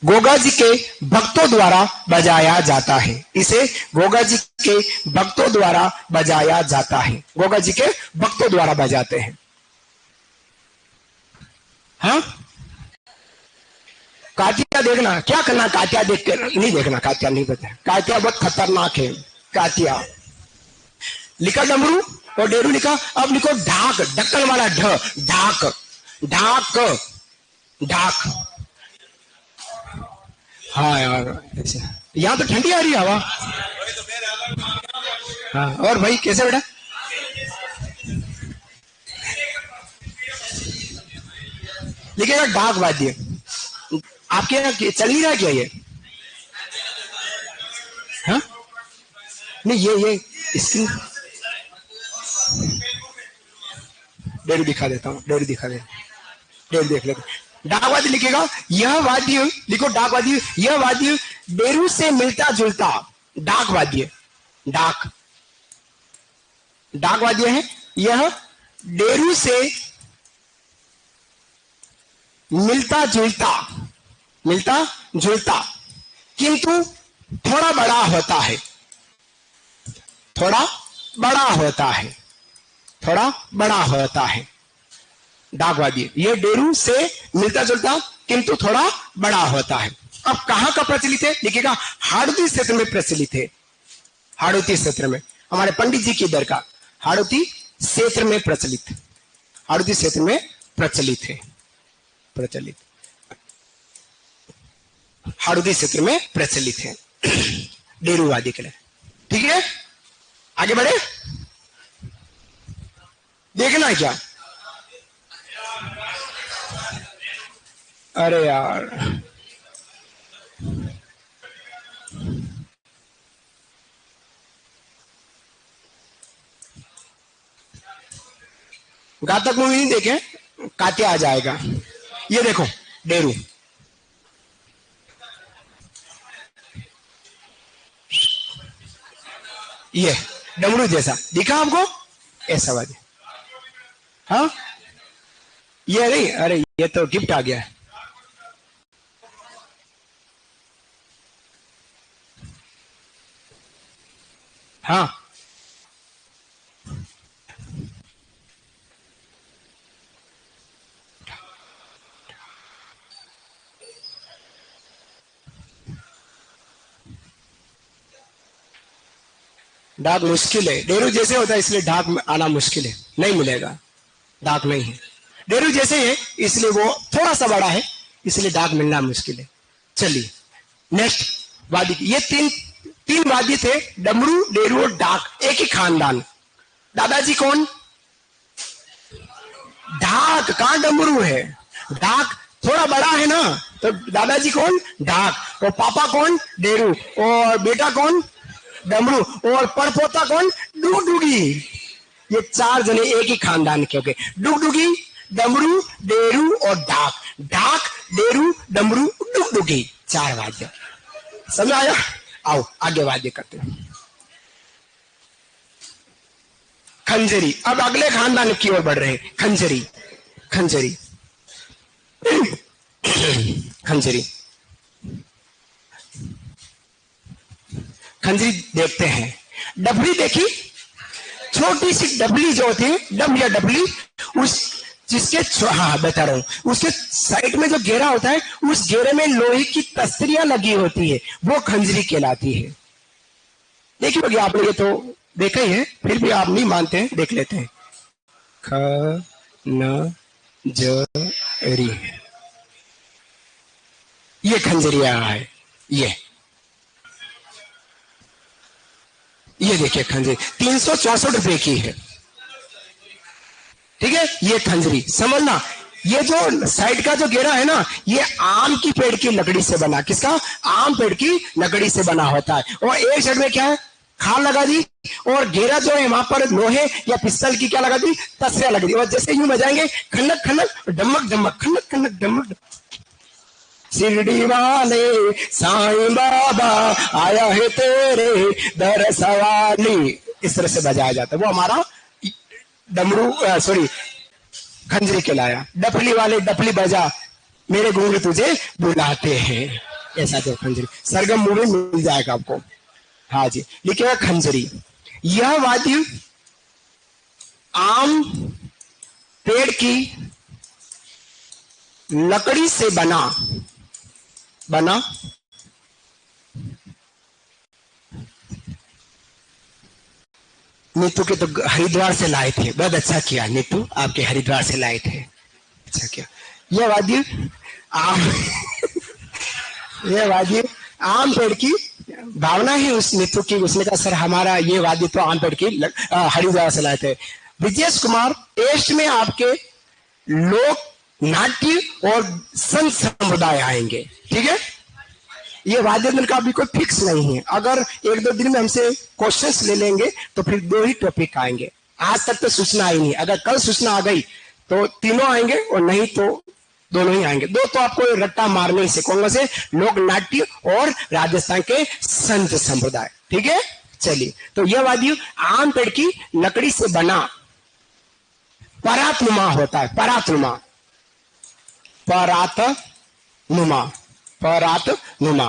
गोगा जी के भक्तों द्वारा बजाया जाता है। इसे गोगा जी के भक्तों द्वारा बजाया जाता है। गोगा जी के भक्तों द्वारा बजाते हैं। हाँ, कातिया देखना, क्या करना? कातिया देख कर नहीं देखना, कातिया नहीं बता, कातिया बहुत खतरनाक है। कातिया लिखा डमरू और डेरू लिखा। अब लिखो ढाक, ढक्कन वाला ढ, ढाक, ढाक, ढाक। हाँ यार, ऐसे यहाँ तो ठंडी आ रही है हवा। हाँ, और भाई कैसे बेटा? लिखेगा ढाक वाद्य। आपके यहाँ चल नहीं रहा क्या ये? हाँ? नहीं, ये इसकी डेरू दिखा देता हूँ, डेरू दिखा दे, डेरू देख लेते। डाक वाद्य लिखेगा, यह वाद्य लिखो, डाक वाद्य, यह वाद्य डेरू से मिलता जुलता डाक वाद्य, डाक, डाक वाद्य है। यह डेरू से मिलता जुलता, मिलता जुलता, किंतु थोड़ा बड़ा होता है, थोड़ा बड़ा होता है, थोड़ा बड़ा होता है। डाक वाद्य ये डेरू से मिलता जुलता किंतु थोड़ा बड़ा होता है। अब कहां का प्रचलित है? लिखेगा हाड़ौती क्षेत्र में प्रचलित है। हाड़ौती क्षेत्र में, हमारे पंडित जी की दरगाह हाड़ौती क्षेत्र में प्रचलित, हाड़ौती क्षेत्र में प्रचलित है, प्रचलित, हाड़ौती क्षेत्र में प्रचलित है डेरुवादी के लिए। ठीक है, आगे बढ़े, देखना है क्या? अरे यार, घातक मूवी नहीं देखे, कात्या आ जाएगा। ये देखो डेरू, ये डमरू जैसा दिखा आपको, ऐसा वाली। हाँ, ये नहीं, अरे ये तो गिफ्ट आ गया है। हाँ, डाक मुश्किल है, डेरू जैसे होता है इसलिए डाक आना मुश्किल है, नहीं मिलेगा, डाक नहीं है। डेरू जैसे है इसलिए वो थोड़ा सा बड़ा है, इसलिए डाक मिलना मुश्किल है। चलिए नेक्स्ट वादी, ये तीन वादी थे, डमरू, डेरू और डाक, एक ही खानदान। दादाजी कौन? ढाक। कहां डमरू है? ढाक थोड़ा बड़ा है ना, तो दादाजी कौन? ढाक। और पापा कौन? डेरू। और बेटा कौन? डमरू। और परपोता कौन? डुगडुगी। ये चार जने एक ही खानदान के हो गए, डुगडुगी, डमरू, डेरू और ढाक। ढाक, डेरू, डमरू, डुगडुगी, चार वाद्य। समझ आया? आओ आगे वाद्य करते हैं। खंजरी, अब अगले खानदान की ओर बढ़ रहे हैं। खंजरी, खंजरी, खंजरी, खंजरी देखते हैं। डबली देखी, छोटी सी डबली जो होती है, डब या डबली, उस जिसके, हाँ बता रहा हूं, उसके साइड में जो घेरा होता है, उस घेरे में लोहे की तस्तरियां लगी होती है, वो खंजरी कहलाती है। देखी होगी आपने, ये तो देखा ही है, फिर भी आप नहीं मानते हैं, देख लेते हैं। ख न ज री, ये खंजरिया है। ये देखिए खंजरी 364 रुपए की है। ठीक है, ये खंजरी समझना। ये जो साइड का जो घेरा है ना, ये आम की पेड़ की लकड़ी से बना, किसका? आम पेड़ की लकड़ी से बना होता है। और एक साइड में क्या है? खाल लगा दी, और घेरा जो है वहां पर लोहे या पिस्टल की क्या लगा दी? तस्रियां लगा दी। और जैसे यूं बजाएंगे, खनक खनक डमक डमक, खनक खनक डमक। शिरडी वाले साईं बाबा आया है तेरे दर सवाली, इस तरह से बजाया जाता है। वो हमारा डमरू, सॉरी, खंजरी कहलाया। डफली वाले डफली बजा, मेरे गुरु तुझे बुलाते हैं, ऐसा जो खंजरी। सरगम मूवी मिल जाएगा आपको। हाँ जी, लिखेगा खंजरी। यह वाद्य आम पेड़ की लकड़ी से बना नीतू के तो हरिद्वार से लाए थे, बहुत अच्छा किया नीतू, आपके हरिद्वार से लाए थे, अच्छा किया। यह वाद्य आम यह वाद्य आम पेड़ की भावना है उस नीतू की। उसने कहा सर हमारा ये वाद्य तो आम पेड़ की हरिद्वार से लाए थे। ब्रजेश कुमार, टेस्ट में आपके लोक नाट्य और संत समुदाय आएंगे। ठीक है, ये वाद्य यंत्र का अभी कोई फिक्स नहीं है, अगर एक दो दिन में हमसे क्वेश्चंस ले लेंगे तो फिर दो ही टॉपिक आएंगे। आज तक तो सूचना आई नहीं, अगर कल सूचना आ गई तो तीनों आएंगे, और नहीं तो दोनों ही आएंगे। दो तो आपको रट्टा मारने से, कौन से? लोक नाट्य और राजस्थान के संत संप्रदाय। ठीक है, चलिए। तो यह वाद्य आम पेड़ की लकड़ी से बना परातनुमा होता है। परातनुमा, परातनुमा, परातनुमा,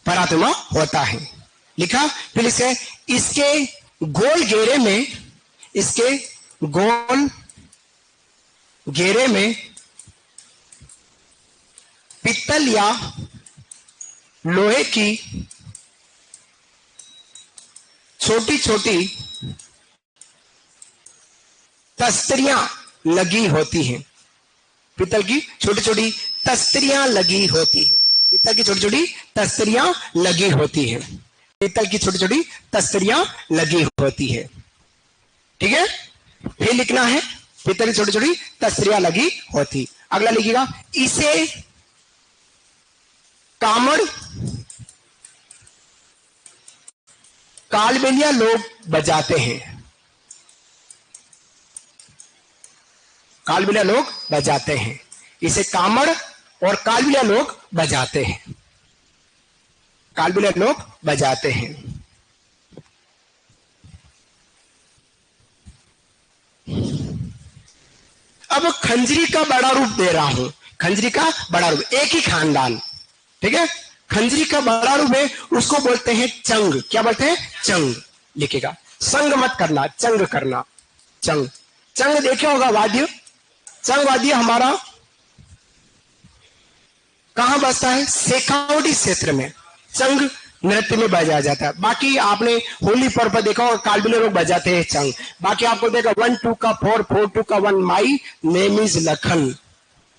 परातनुमा होता है। लिखा फिर इसे, इसके गोल घेरे में, इसके गोल घेरे में पित्तल या लोहे की छोटी छोटी तस्तरियां लगी होती हैं। पीतल की छोटी छोटी तस्तरियां लगी होती है। पीतल की छोटी छोटी तस्तरियां लगी होती है। पीतल की छोटी छोटी तस्तरियां लगी होती है। ठीक है, फिर लिखना है पीतल की छोटी छोटी तस्तरियां लगी होती। अगला लिखिएगा, इसे कामड़ कालबेलिया लोग बजाते हैं। कालबेलिया लोग बजाते हैं। इसे कामड़ और कालबेलिया लोग बजाते हैं। कालबेलिया लोग बजाते हैं। अब खंजरी का बड़ा रूप दे रहा हूं। खंजरी का बड़ा रूप, एक ही खानदान, ठीक है। खंजरी का बड़ा रूप है, उसको बोलते हैं चंग। क्या बोलते हैं? चंग। लिखेगा, संग मत करना, चंग करना। चंग, चंग देखे होगा वाद्य। चंग वाद्य हमारा कहां बजता है? शेखावटी क्षेत्र में चंग नृत्य में बजाया जाता है। बाकी आपने होली पर्व पर देखा होगा, कालबेलिया लोग बजाते हैं चंग। बाकी आपको देखा 1 2 का 4 4 2 का 1, my name is Lakhan.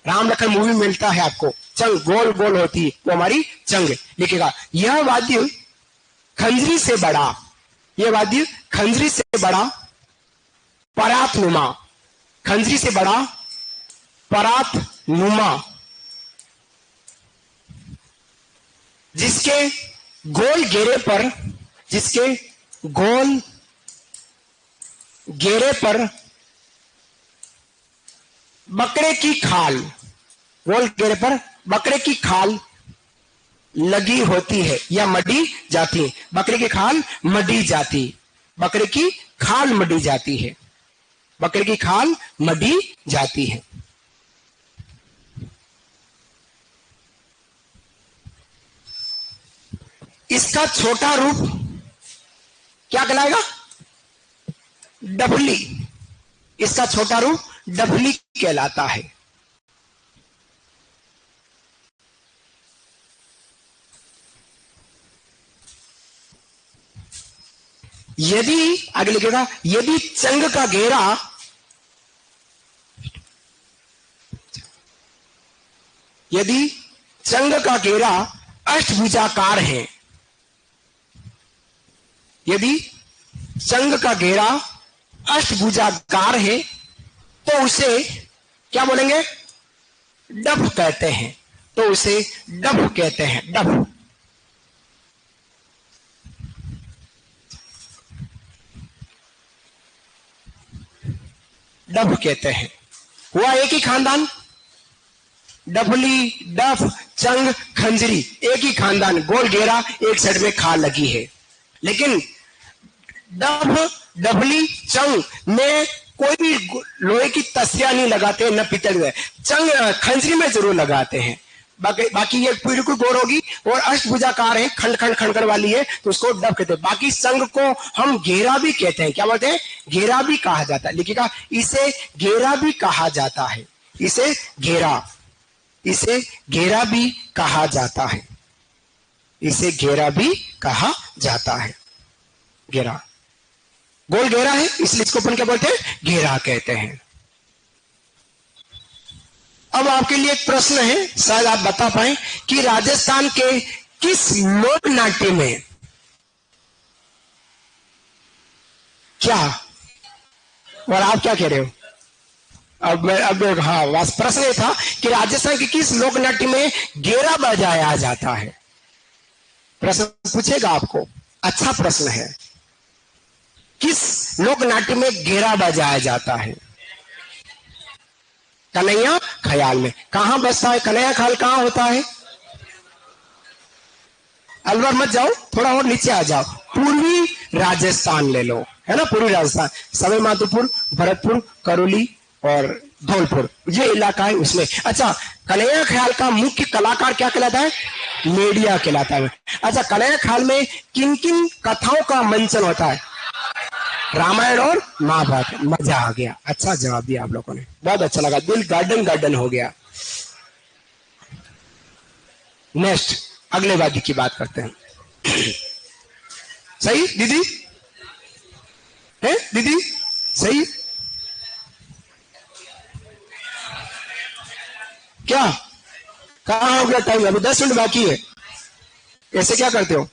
Ram Lakhan movie मिलता है आपको। चंग गोल गोल होती है, वो हमारी चंग। लिखेगा, यह वाद्य खंजरी से बड़ा, यह वाद्य खंजरी से बड़ा परात नुमा, खंजरी से बड़ा परात नुमा, जिसके गोल घेरे पर, जिसके गोल घेरे पर बकरे की खाल, गोल घेरे पर बकरे की खाल लगी होती है या मडी जाती है। बकरे की खाल मडी जाती, बकरे की खाल मडी जाती है। बकरे की खाल मडी जाती है। इसका छोटा रूप क्या कहलाएगा? डफली। इसका छोटा रूप डफली कहलाता है। यदि आगे लिखेगा, यदि चंग का घेरा, यदि चंग का घेरा अष्टभुजाकार है, यदि चंग का घेरा अष्टभुजाकार है तो उसे क्या बोलेंगे? डफ कहते हैं। तो उसे डफ कहते हैं। डफ, डफ कहते हैं। हुआ एक ही खानदान, डफली, डफ, चंग, खंजरी, एक ही खानदान। गोल घेरा, एक साइड में खाल लगी है। लेकिन डफ, डफली, चंग में कोई भी लोहे की तसिया नहीं लगाते, न पीतल में। चंग खंजरी में जरूर लगाते हैं। बाकी ये बिल्कुल गोर होगी और अष्टभुजाकार है, खंड खंड खंड वाली है, तो उसको डफ कहते हैं। बाकी संग को हम घेरा भी कहते हैं। क्या बोलते हैं? घेरा भी कहा जाता है। लिखिएगा, इसे घेरा भी कहा जाता है। इसे घेरा, इसे घेरा भी कहा जाता है। इसे घेरा भी कहा जाता है। घेरा, गोल घेरा है, इसलिए इसको अपन क्या बोलते हैं? घेरा कहते हैं। अब आपके लिए एक प्रश्न है, शायद आप बता पाए कि राजस्थान के किस लोक नाट्य में क्या, और आप क्या कह रहे हो? अब हाँ, बस प्रश्न ये था कि राजस्थान के किस लोक नाट्य में घेरा बजाया जाता है। प्रश्न पूछेगा आपको, अच्छा प्रश्न है। किस लोक नाट्य में घेरा बजाया जाता है? कन्हैया ख्याल में। कहां बसता है कन्हैया ख्याल? कहां होता है? अलवर मत जाओ, थोड़ा और नीचे आ जाओ। पूर्वी राजस्थान ले लो, है ना। पूर्वी राजस्थान, सवाई माधोपुर, भरतपुर, करौली और धौलपुर, ये इलाका है उसमें। अच्छा, कन्हैया ख्याल का मुख्य कलाकार क्या कहलाता है? मेडिया कहलाता है। अच्छा, कन्हैया ख्याल में किन किन कथाओं का मंचन होता है? रामायण और महाभारत। मजा आ गया, अच्छा जवाब दिया आप लोगों ने, बहुत अच्छा लगा, दिल गार्डन गार्डन हो गया। नेक्स्ट, अगले वाद्य की बात करते हैं। सही दीदी है? दीदी सही। क्या कहाँ हो गया टाइम? अभी 10 मिनट बाकी है। ऐसे क्या करते हो?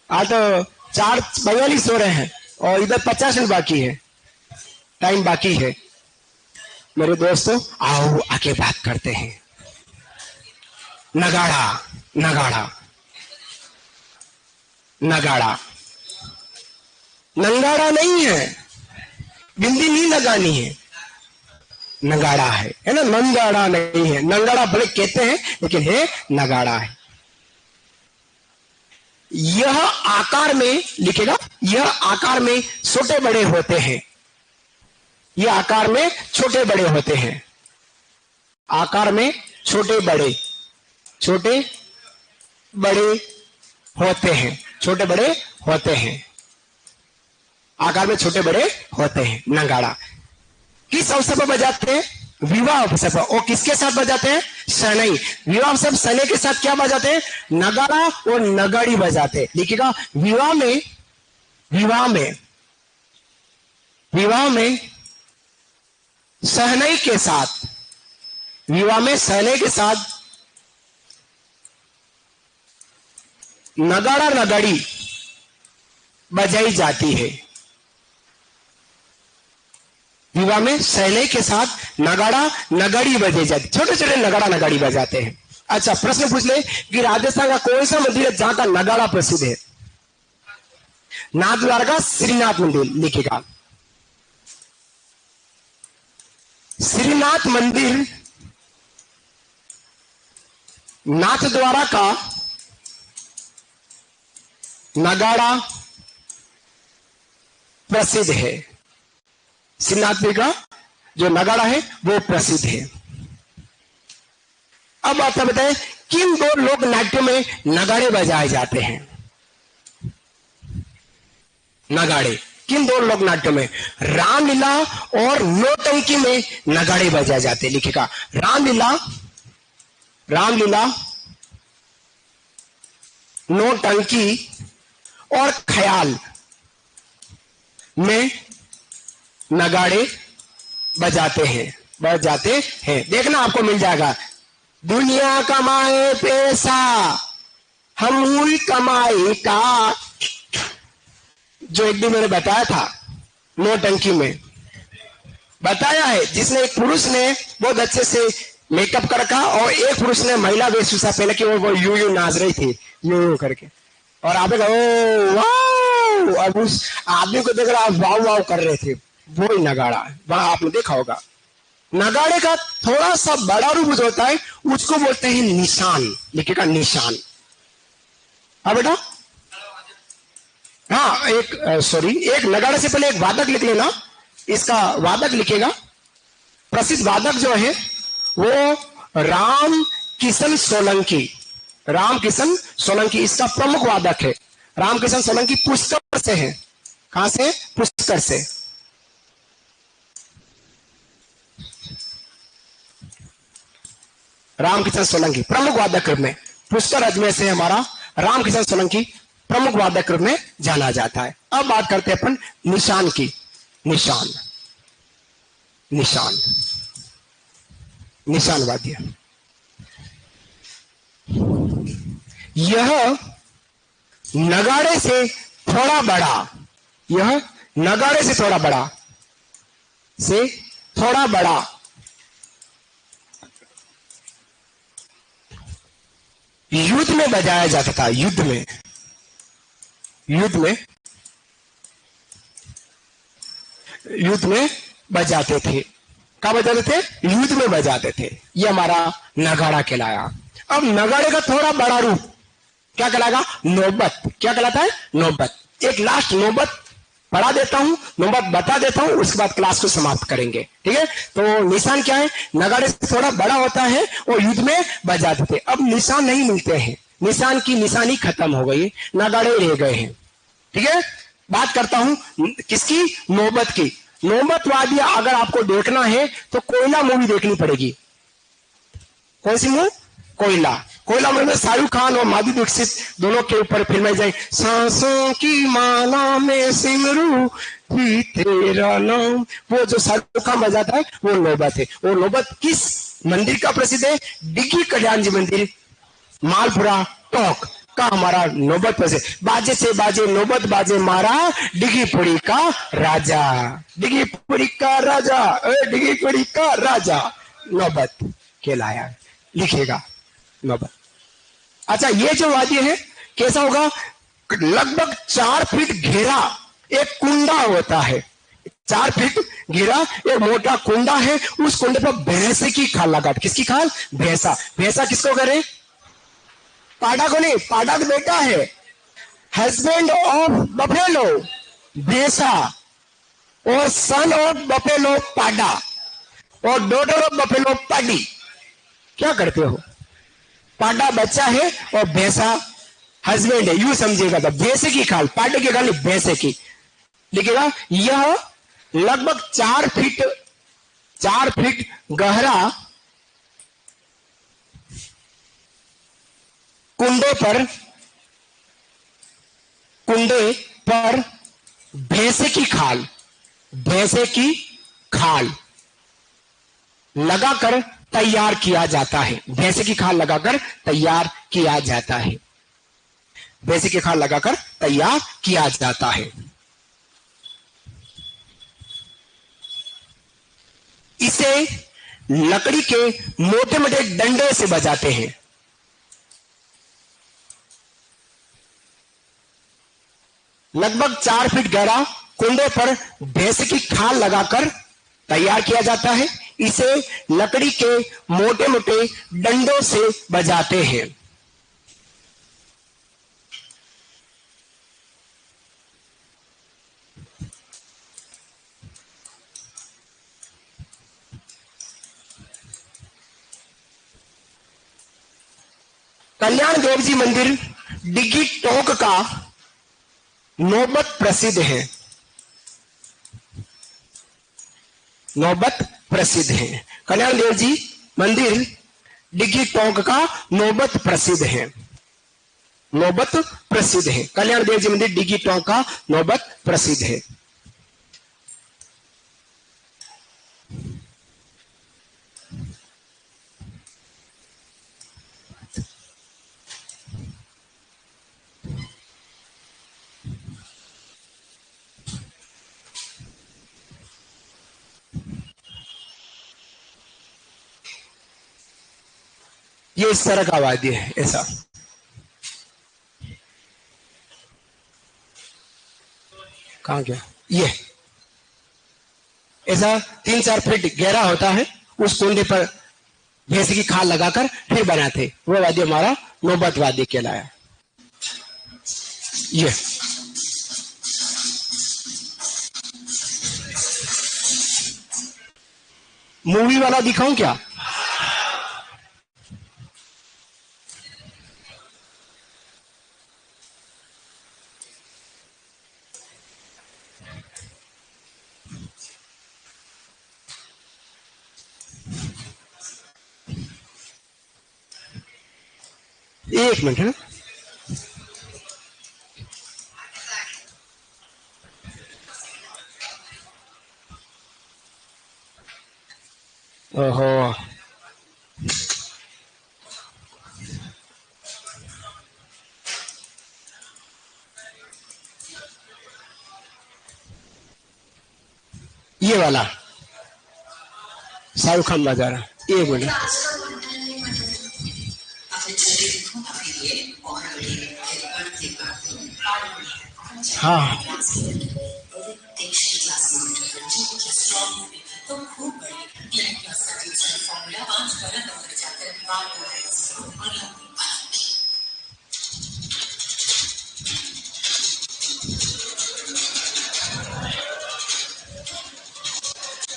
आज तो 4:42 हो रहे हैं और इधर 50 मिनट बाकी है, टाइम बाकी है। मेरे दोस्तों आओ आगे बात करते हैं। नगाड़ा, नगाड़ा, नगाड़ा, नंगाड़ा नहीं है, बिंदी नहीं लगानी है, नगाड़ा है ना, नंगाड़ा नहीं है। नंगाड़ा भले कहते हैं लेकिन है नगाड़ा है। यह आकार में लिखेगा, यह आकार में छोटे बड़े होते हैं, यह आकार में छोटे बड़े होते हैं, आकार में छोटे बड़े, छोटे बड़े होते हैं, छोटे बड़े होते हैं, आकार में छोटे बड़े होते हैं। नगाड़ा किस अवसर पर बजाते हैं? विवाह अवसर पर। और किसके साथ बजाते हैं? शनई। विवाह अवसर शनई के साथ क्या बजाते हैं? नगाड़ा और नगाड़ी बजाते हैं। लिखिएगा विवाह में, विवाह में, विवाह में शहनाई के साथ, विवाह में शहनाई के साथ नगाड़ा नगाड़ी बजाई जाती है। विवाह में शहनाई के साथ नगाड़ा नगाड़ी बजाई जाती, छोटे छोटे नगाड़ा नगाड़ी बजाते हैं। अच्छा प्रश्न पूछ ले कि राजस्थान का कौन सा मंदिर है जहां का नगाड़ा प्रसिद्ध है? नाथ द्वारा श्रीनाथ मंदिर। लिखेगा श्रीनाथ मंदिर नाथ द्वारा का नगाड़ा प्रसिद्ध है। श्रीनाथ का जो नगाड़ा है वो प्रसिद्ध है। अब आपको बताएं किन दो लोक नाट्यों में नगाड़े बजाए जाते हैं? नगाड़े किन दो लोक नाट्यों में? रामलीला और नौटंकी में नगाड़े बजाए जाते हैं। लिखेगा रामलीला, रामलीला, नौटंकी और ख्याल में नगाड़े बजाते हैं, बजाते हैं। देखना आपको मिल जाएगा। दुनिया कमाए पैसा, हम कमाई का, जो एक दिन मैंने बताया था नौटंकी में बताया है, जिसने एक पुरुष ने बहुत अच्छे से मेकअप कर रखा और एक पुरुष ने महिला वेशभूषा पहले की, वो यूं नाच रही थी यूं करके, और आप ओ वाह, अब उस आदमी को देख रहा आप वाव वाव कर रहे थे, वो ही नगाड़ा है। वहां आपने देखा होगा। नगाड़े का थोड़ा सा बड़ा रूप जो होता है उसको बोलते हैं निशान। लिखेगा निशान। हाँ बेटा, हाँ एक सॉरी, एक नगाड़े से पहले एक वादक लिख लेना। इसका वादक लिखेगा, प्रसिद्ध वादक जो है वो राम किशन सोलंकी, राम किशन सोलंकी इसका प्रमुख वादक है। राम किशन सोलंकी पुष्कर से है। कहां से? पुष्कर से। रामकिशन सोलंकी प्रमुख वादक रूप में, पुष्कर अजमेर से हमारा रामकिशन सोलंकी प्रमुख वादक रूप में जाना जाता है। अब बात करते हैं अपन निशान की। निशान, निशान, निशान वाद्य। यह नगाड़े से थोड़ा बड़ा, यह नगाड़े से थोड़ा बड़ा, से थोड़ा बड़ा युद्ध में बजाया जाता था। युद्ध में, युद्ध में, युद्ध में बजाते थे। क्या बजाते थे? युद्ध में बजाते थे। ये हमारा नगाड़ा कहलाया। अब नगाड़े का थोड़ा बड़ा रूप क्या कहलाएगा? नौबत। क्या कहलाता है? नौबत। एक लास्ट नौबत पढ़ा देता हूं, नौबत बता देता हूं, उसके बाद क्लास को समाप्त करेंगे। ठीक है, तो निशान क्या है? नगाड़े से थोड़ा बड़ा होता है और युद्ध में बजाते थे। अब निशान नहीं मिलते हैं, निशान की निशानी खत्म हो गई, नगाड़े रह गए हैं। ठीक है, बात करता हूं किसकी? नौबत की। नौबत वादिया अगर आपको देखना है तो कोयला मूवी देखनी पड़ेगी। कौन सी मूवी? कोयला। कोयला मूवी में शाहरुख खान और माधुरी दीक्षित दोनों के ऊपर फिल्में जाए। सांसों की माला में सिमरू ही तेरा नाम, वो जो शाहरुख खान बजाता है वो नौबत है। वो नौबत किस मंदिर का प्रसिद्ध है डिग्गी कल्याण जी मंदिर, मालपुरा टोक का हमारा नौबत प्रसिद्ध। बाजे से बाजे नौबत बाजे मारा डिग्गीपुरी का राजा, डिग्गीपुरी का राजा, डिग्गीपुरी का राजा नौबत कहलाया। लिखेगा नौबत। अच्छा, ये जो वाद्य है कैसा होगा? लगभग 4 फीट घेरा एक कुंडा होता है, 4 फीट घेरा एक मोटा कुंडा है, उस कुंडे पर भैंस की खाल लगा। किसकी खाल? भैंसा। भैंसा किसको करे? पाडा को नहीं, पाडा तो बेटा है, हस्बैंड ऑफ बफेलो भैंसा, और सन ऑफ बफेलो पाडा, और डॉटर ऑफ बफेलो पाडी। क्या करते हो? पाडा बच्चा है और भैंसा हस्बैंड है, यूं समझिएगा। तो भैंसे की खाल, पाडे की खाल नहीं, भैंसे की। लिखेगा यह लगभग 4 फीट गहरा कुंडे पर भैंसे की खाल लगाकर तैयार किया जाता है। भैंसे की खाल लगाकर तैयार किया जाता है। भैंसे की खाल लगाकर तैयार किया जाता है। इसे लकड़ी के मोटे मोटे डंडे से बजाते हैं। लगभग 4 फीट गहरा कुंडे पर भैंसे की खाल लगाकर तैयार किया जाता है। इसे लकड़ी के मोटे मोटे डंडों से बजाते हैं। कल्याण देव जी मंदिर डिग्गी टोक का नौबत प्रसिद्ध है। नौबत प्रसिद्ध है। कल्याण देव जी मंदिर डिग्गी टोक का नौबत प्रसिद्ध है। नौबत प्रसिद्ध है। कल्याण देव जी मंदिर डिग्गी टोक का नौबत प्रसिद्ध है। ये इस तरह का वाद्य है। ऐसा कहां गया? ये ऐसा 3-4 फीट गहरा होता है, उस कुंडे पर भैंस की खाल लगाकर फिर बनाते। वो वाद्य हमारा नौबत वाद्य कहलाया। ये मूवी वाला दिखाऊं क्या? एक मिनट है। ओहो, ये वाला शाहरुख खान बजा रहा। एक मिनट। हाँ,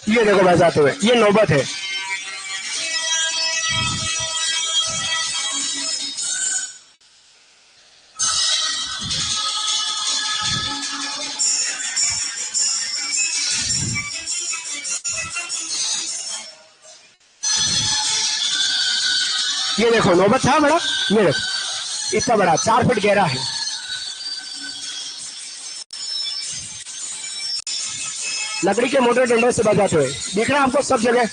ये देखो बजाते हुए, ये नौबत है। ये देखो नौबत था बड़ा, ये देखो इतना बड़ा 4 फीट गहरा है। लकड़ी के मोटे डंडे से बजाते हुए दिख रहा है आपको सब जगह।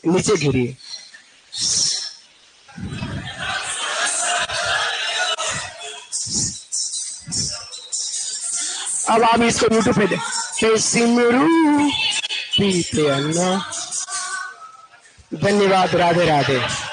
नीचे गिरिए। अब आप इसको यूट्यूब पे देख सिमरू पीते अन्ना। धन्यवाद। राधे राधे।